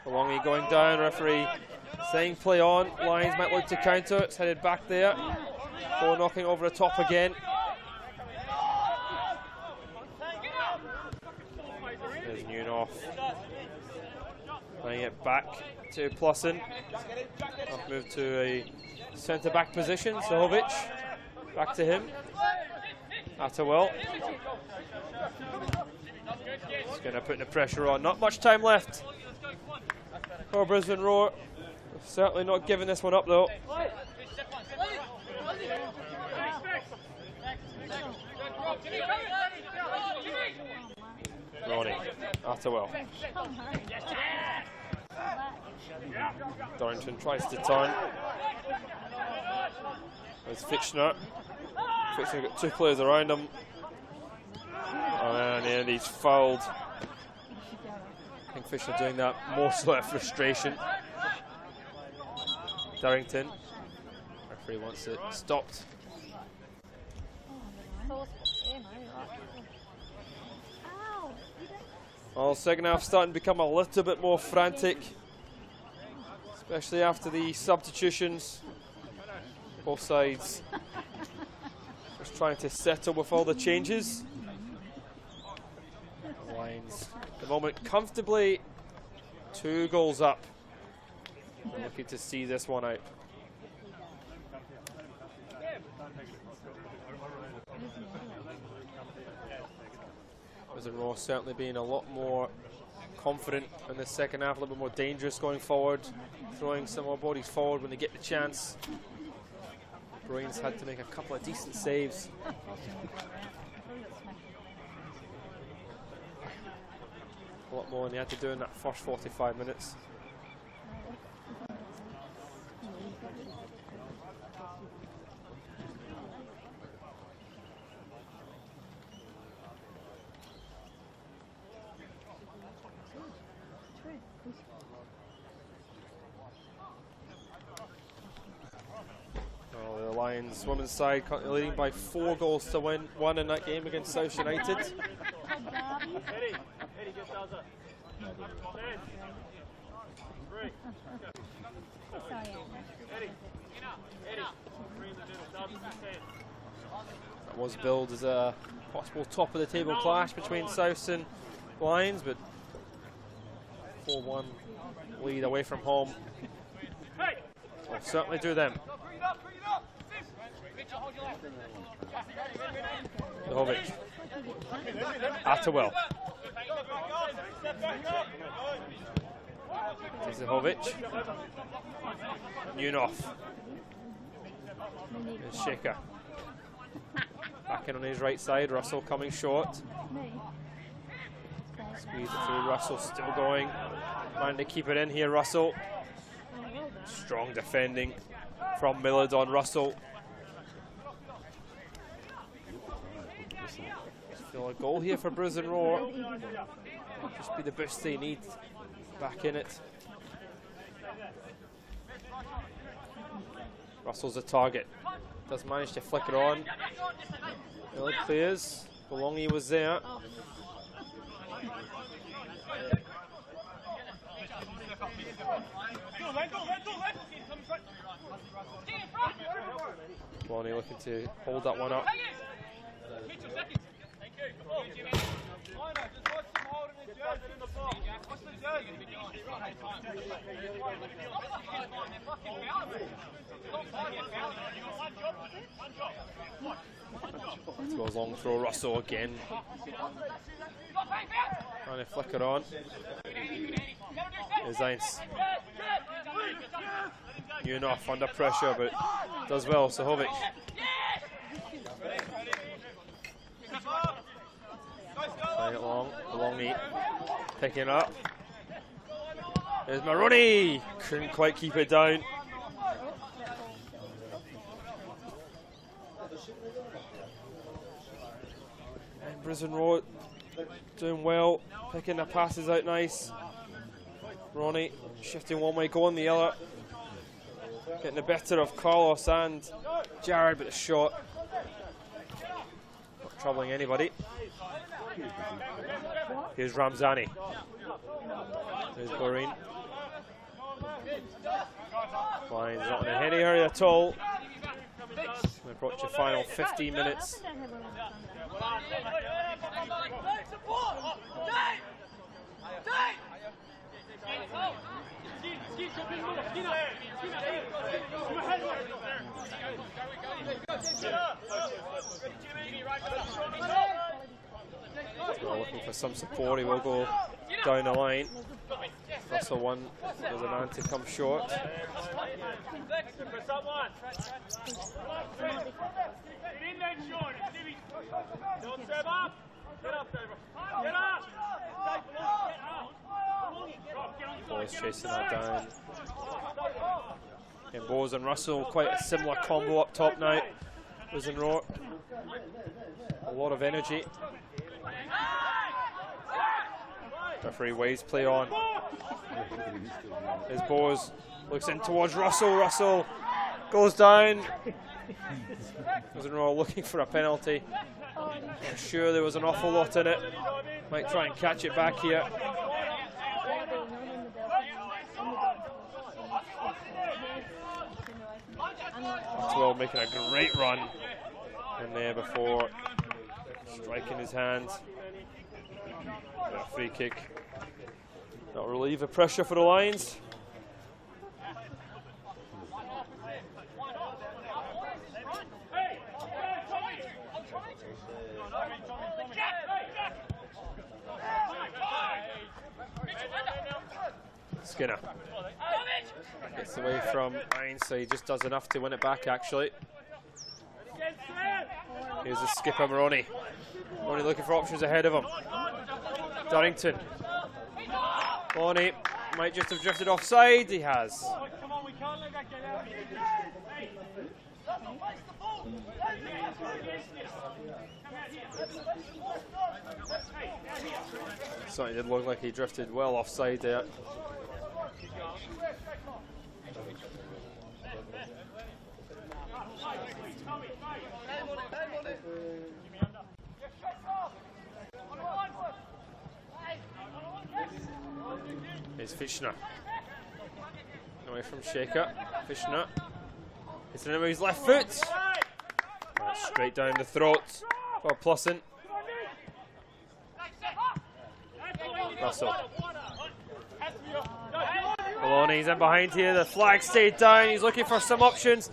Longy going down, referee saying play on. Lions might look to counter, it's headed back there. Four knocking over the top again. There's Newnoff playing it back to Plusson. I've moved to a centre back position, Sohovic back to him. Attewell. He's going to put the pressure on. Not much time left for Brisbane Roar. Certainly not giving this one up though. Ronnie, Attewell. Dorrington tries to turn. There's Fitchner. Fitchner got two players around him. And in the end he's fouled. I think Fisher doing that more so out of frustration. Darrington. Referee wants it stopped. Well, second half starting to become a little bit more frantic, especially after the substitutions. Both sides just trying to settle with all the changes. The Lions at the moment comfortably 2 goals up. We're looking to see this one out. Brisbane Roar certainly being a lot more confident in the second half, a little bit more dangerous going forward, throwing some more bodies forward when they get the chance. Bruins had to make a couple of decent saves. A lot more than they had to do in that first 45 minutes. The Lions women's side currently leading by 4 goals to 1 in that game against South United. That was billed as a possible top of the table clash between Souths and Lions, but 4-1 lead away from home will certainly do them. Zahovic. Attewell. Zahovic. Newnoff. And Shaker. Back in on his right side. Russell coming short. Squeeze it through. Russell still going. Trying to keep it in here, Russell. Strong defending from Millard on Russell. Still a goal here for Brisbane Roar. Just be the boost they need back in it. Russell's a target. Does manage to flick it on. Millard clears. Belongi was there. Belongi looking to hold that one up. That goes long throw. Russell again. Trying to flick it on. Is Eins. New enough under pressure, but does well. Sahovic. Playing it long. Belongi picking it up. There's Maroney. Couldn't quite keep it down. And Brisbane Roar doing well, picking the passes out nice. Ronnie shifting one way, going the other. Getting the better of Carlos and Jared, but the shot not troubling anybody. Here's Ramzani. There's Boreen. Fine, not in any hurry at all. We approach the final 15 minutes. Well, looking for some support, he will go down the line. Russell one, there's a man to come short. Boys chasing that down. And Bowes and Russell, quite a similar combo up top now. Brisbane Roar. A lot of energy. Referee waves play on. As Bowes looks in towards Russell. Russell goes down. Brisbane Roar looking for a penalty. I'm sure there was an awful lot in it. Might try and catch it back here. Well, making a great run in there before striking his hand. A free kick. That'll relieve the pressure for the Lions. Skinner gets away from Eins, so he just does enough to win it back actually. Here's the skipper Maroney. Maroney looking for options ahead of him. Durrington. Maroney might just have drifted offside. He has. So it did look like he drifted well offside there. Here's Fishner. Away from Shaker. Fishner. It's in with his left foot. That's straight down the throat for Plusson. Russell. Maloney's in behind here. The flag stayed down. He's looking for some options.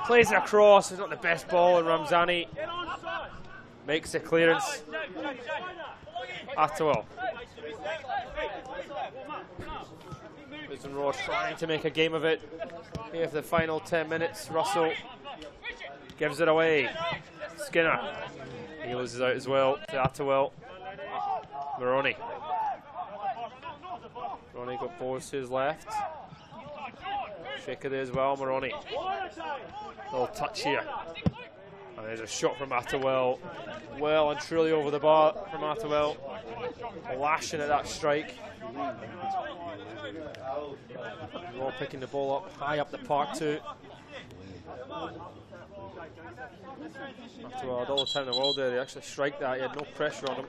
Plays it across. It's not the best ball, and Ramzani makes the clearance. Attewell. Brisbane Roar trying to make a game of it. Here for the final 10 minutes. Russell gives it away. Skinner. He loses out as well to Attewell. Maroney. Maroney got Bowes to his left. Shaker there as well, Moroni. Little touch here. And there's a shot from Attawell. Well and truly over the bar from Attawell. Lashing at that strike. Raw picking the ball up, high up the park too. Attawell had all the time in the world there. He actually strike that. He had no pressure on him.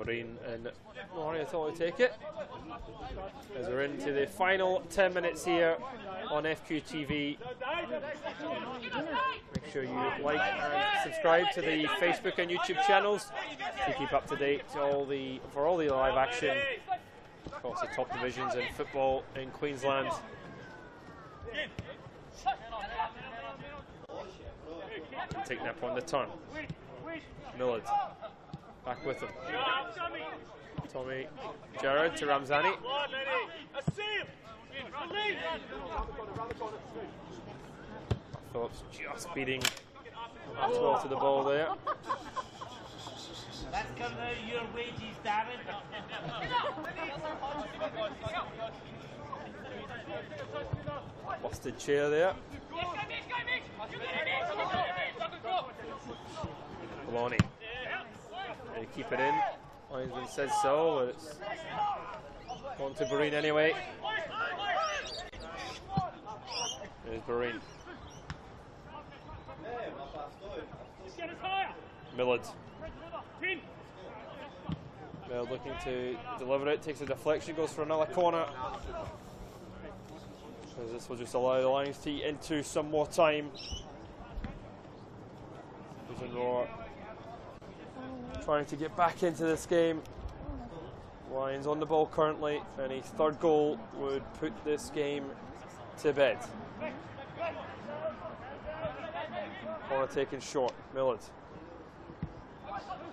Breen and Moroni thought to take it. As we're into the final 10 minutes here on FQTV. Make sure you like and subscribe to the Facebook and YouTube channels to keep up to date for all the live action across the top divisions in football in Queensland. Taking up on the turn. Millard back with him. Tommy Gerard to Ramzani. Phillips just beating Attawell to the ball there. That's coming out of your wages, Darren. Busted chair there. Maloney. They keep it in. Linesman says so, but it's on to Breen anyway. There's Breen. Millard. Millard looking to deliver it, takes a deflection, goes for another corner. As this will just allow the Lions to eat into some more time. Trying to get back into this game. Lions on the ball currently, and a third goal would put this game to bed. Corner taken short. Millard.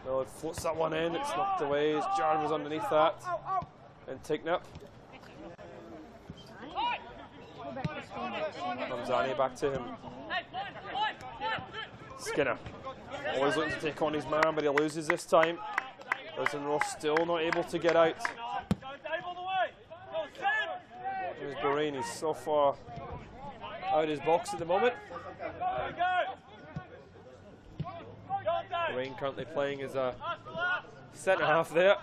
Millard floats that one in, it's knocked away. Jared was underneath that. And taken up. Ramzani back to him. Skinner. Always looking to take on his man, but he loses this time. Brisbane Ross still not able to get out. Here's Boreen, he's so far out of his box at the moment. Boreen currently playing as a centre half there.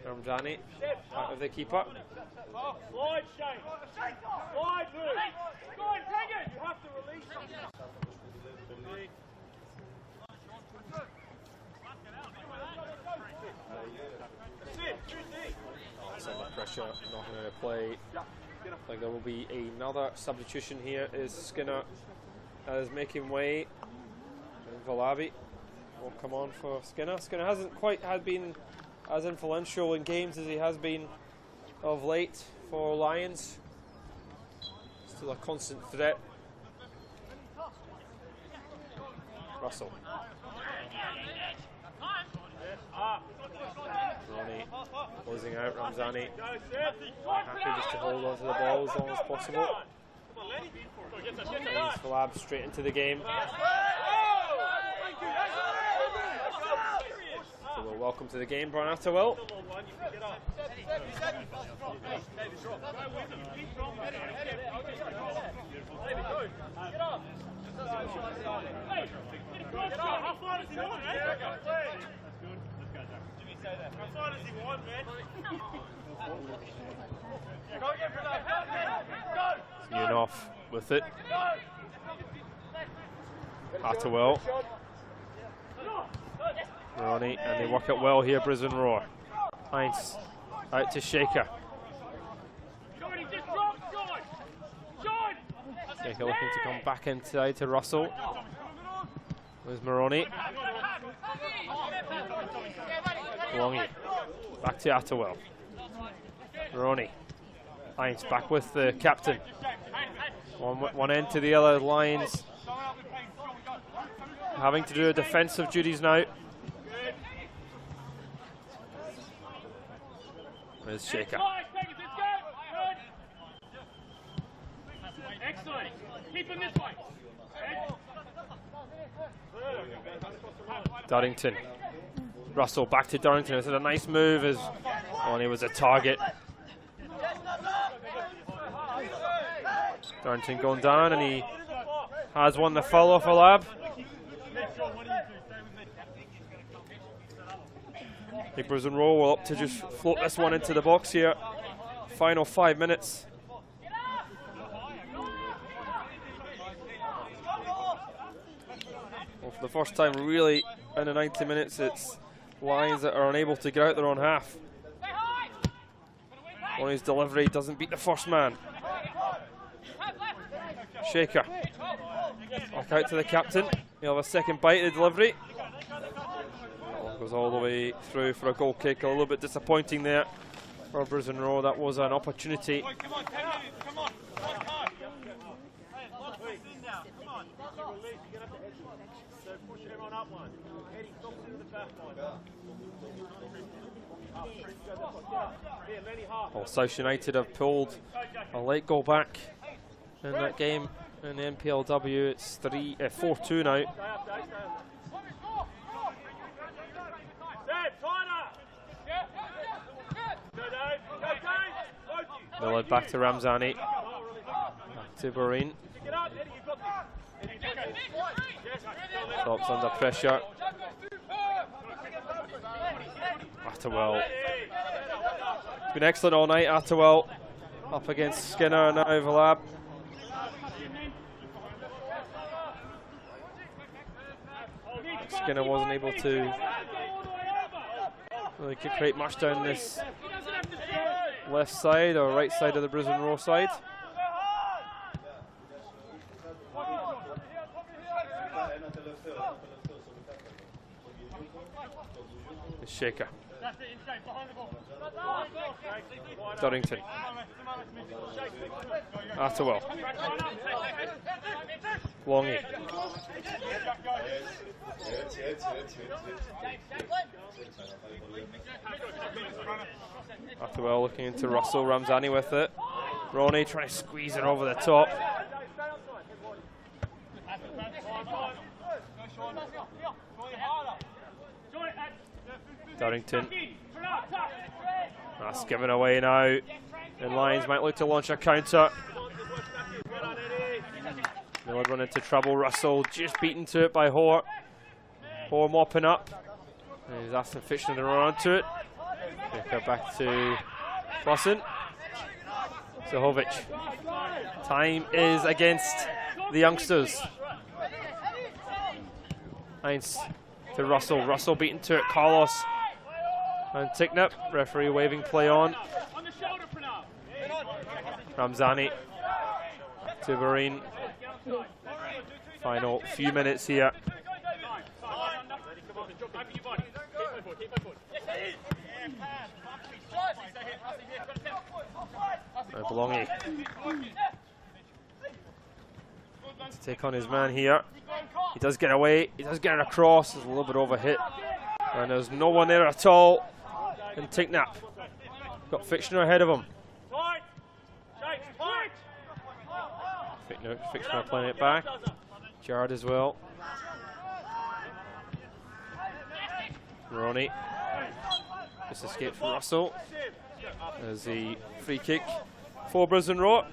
Ramzani out of the keeper. Wide shape. Wide move. Go on, take it. You have to release it. Some pressure, not going to play. Like there will be another substitution here. Is Skinner is making way. And Valabi will come on for Skinner. Skinner hasn't quite been as influential in games as he has been of late for Lions. Still a constant threat. Russell. Ronnie closing out. Ramzani happy just to hold on to the ball as long as possible. Brings Falab straight into the game. So we'll welcome to the game Brian Attawell. How far does he want, eh? How far does he want, man? Ian off with it. Attawell. Ronnie, and they work it well here, Brisbane Roar. Heinz out to Shaker. Shaker looking to come back inside to Russell. There's Moroni. Longy. Back to Attawell. Moroni. Heinz back with the captain. One end to the other. Lions having to do defensive duties now. There's Shaker. Excellent. Keep him this way. Durrington. Russell back to Durrington. This is a nice move as and he was a target. Durrington going down and he has won the foul off a lab. I think Brisbane Roar will up to just float this one into the box here. Final 5 minutes. Well, for the first time really in the 90 minutes, it's Lions that are unable to get out their own half. On his delivery doesn't beat the first man. Shaker. Back out to the captain. He'll have a second bite of the delivery. Goes all the way through for a goal kick. A little bit disappointing there for Brisbane Roar. That was an opportunity. Well, South United have pulled a late goal back in that game in the NPLW. It's 4-2 now. Millard back to Ramzani. Back to Boreen. Stops under pressure. Atterwell. It's been excellent all night. Atterwell up against Skinner now over Lab. Skinner wasn't able to really create much down this left side or right side of the Brisbane Roar side. Shaker. Durrington. Atterwell. Longy. Atterwell looking into Russell. Ramzani with it. Ronnie trying to squeeze it over the top. Durrington. That's given away now. And Lions might look to launch a counter. They'll run into trouble. Russell just beaten to it by Hoare. Hoare mopping up. And he's asking Fitchner to run onto it. Go back to Clausen. Zahovic. Time is against the youngsters. Heinz to Russell. Russell beaten to it. Carlos and Ticknip. Referee waving play on. Ramzani to Boreen. Final few minutes here. Belongi to take on his man here. He does get away. He does get it across. There's a little bit overhit. And there's no one there at all. And Ticknap got Fitchner ahead of him. Fitchner playing it back. Jarrod as well. Ronnie just escaped from Russell. There's the free kick for Brisbane Roar.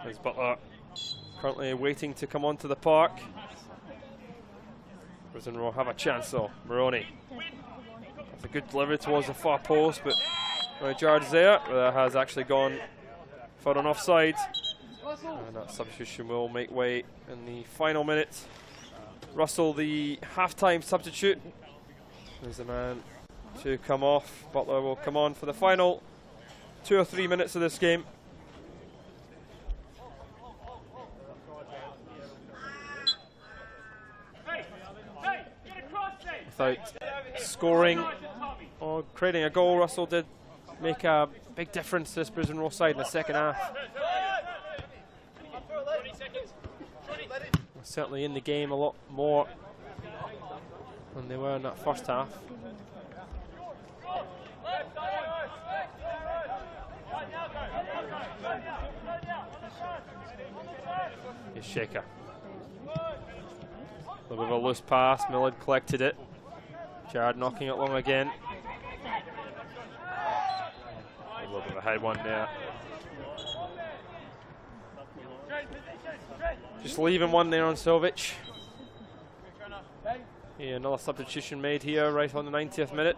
There's Butler currently waiting to come onto the park. Brisbane Roar have a chance though. Maroney. That's a good delivery towards the far post, but Jarrod's there. That has actually gone for an offside. And that substitution will make way in the final minute. Russell, the half-time substitute, is the man to come off. Butler will come on for the final 2 or 3 minutes of this game. Without scoring or creating a goal, Russell did make a big difference to this Brisbane Roar side in the second half. certainly in the game a lot more than they were in that first half. Here's Shaker. A little bit of a loose pass, Millard collected it. Jared knocking it long again. A little bit of a head one there. Just leaving one there on Silvic. Yeah, another substitution made here right on the 90th minute.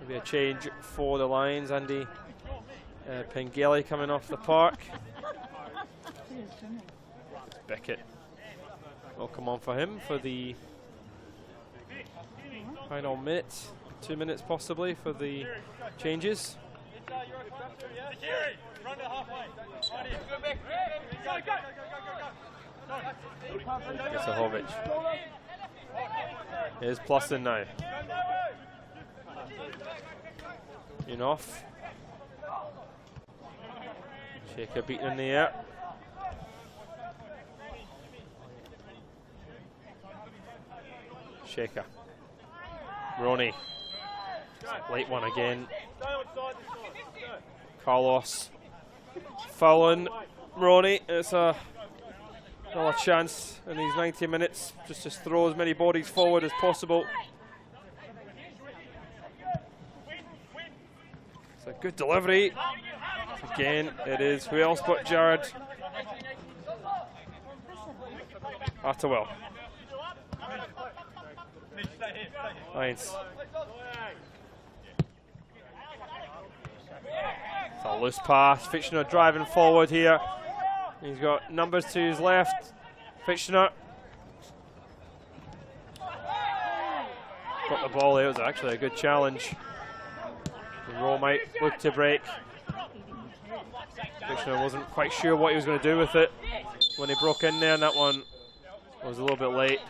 Maybe a change for the Lions. Andy Pengelly coming off the park. Beckett will come on for him for the final minute, 2 minutes possibly for the changes. Zahovic. Here's Plusson now. Off. Shaker beaten in the air. Shaker. Roney. Late one again. Carlos. Fouling Roney. It's another chance in these 90 minutes just to throw as many bodies forward as possible. It's a good delivery. Again, it is who else but Jared. Attewell. Lions. It's a loose pass. Fitchner driving forward here. He's got numbers to his left. Fitchner. Got the ball there. It was actually a good challenge. Rowe might look to break. Fitchner wasn't quite sure what he was going to do with it when he broke in there, and that one was a little bit late.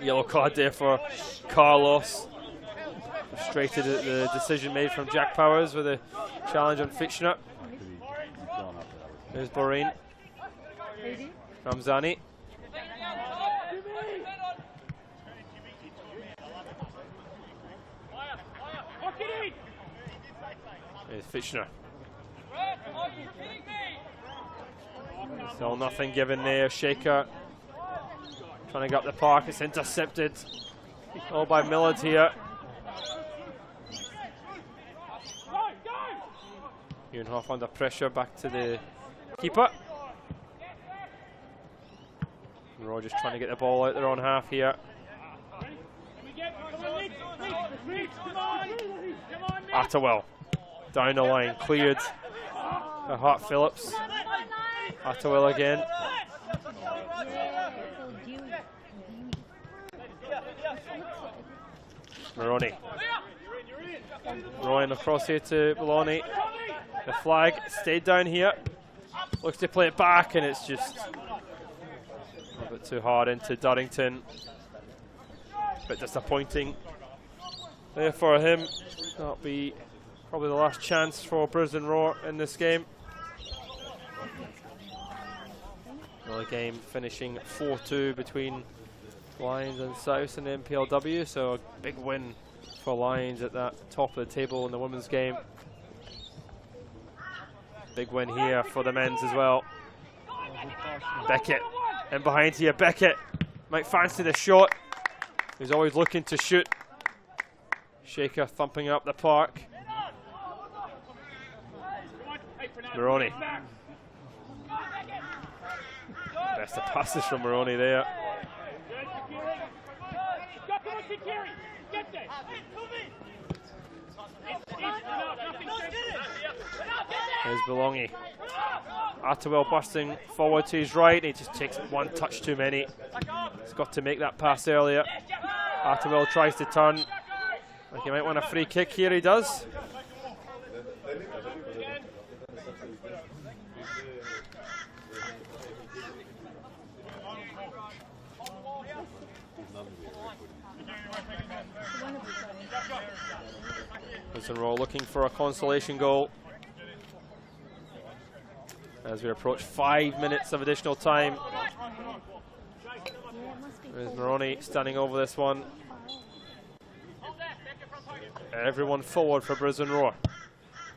Yellow card there for Carlos. Frustrated at the decision made from Jack Powers with a challenge on Fitchner. There's Boreen. Ramzani. There's Fitchner. Still nothing given there. Shaker trying to get up the park. It's intercepted. All by Millard here. Uenhoff under pressure, back to the keeper. We're just trying to get the ball out their own half here. Attewell down the line, cleared. Hart Phillips. Attewell again. Maroney. Throwing across here to Maloney. The flag stayed down here. Looks to play it back, and it's just a little bit too hard into Durrington. A bit disappointing there for him. That'll be probably the last chance for Brisbane Roar in this game. Another game finishing 4-2 between Lions and South in the NPLW, so a big win for Lions at that top of the table in the women's game. Big win here for the men's as well. Beckett in behind here. Beckett might fancy the shot. He's always looking to shoot. Shaker thumping up the park. Maroney. Best of passes from Maroney there. There's Belongi. Attewell busting forward to his right. He just takes one touch too many. He's got to make that pass earlier. Attewell tries to turn. Like he might want a free kick here. He does. Brisbane Roar looking for a consolation goal. as we approach 5 minutes of additional time. There's Moroni standing over this one. Everyone forward for Brisbane Roar.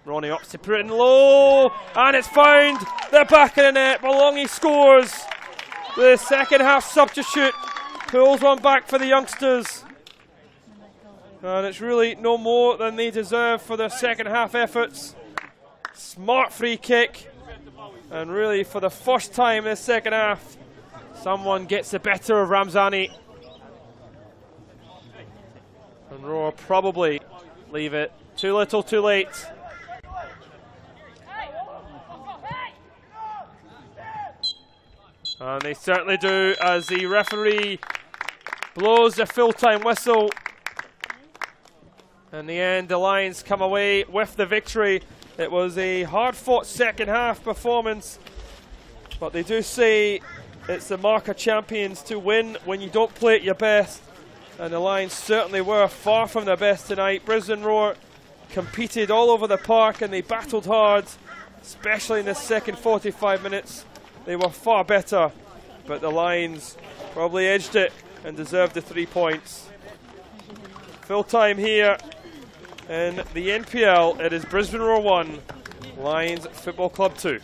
Moroni opts to put it in low, and it's found. The back of the net. Malongi scores. The second half substitute pulls one back for the youngsters. And it's really no more than they deserve for their second half efforts. Smart free kick. And really, for the first time in the second half, someone gets the better of Ramzani. And Roar probably leave it too little, too late. And they certainly do, as the referee blows the full-time whistle. In the end, the Lions come away with the victory. It was a hard-fought second-half performance, but they do say it's the mark of champions to win when you don't play at your best. And the Lions certainly were far from their best tonight. Brisbane Roar competed all over the park and they battled hard, especially in the second 45 minutes. They were far better, but the Lions probably edged it and deserved the 3 points. Full time here in the NPL. It is Brisbane Roar 1, Lions Football Club 2.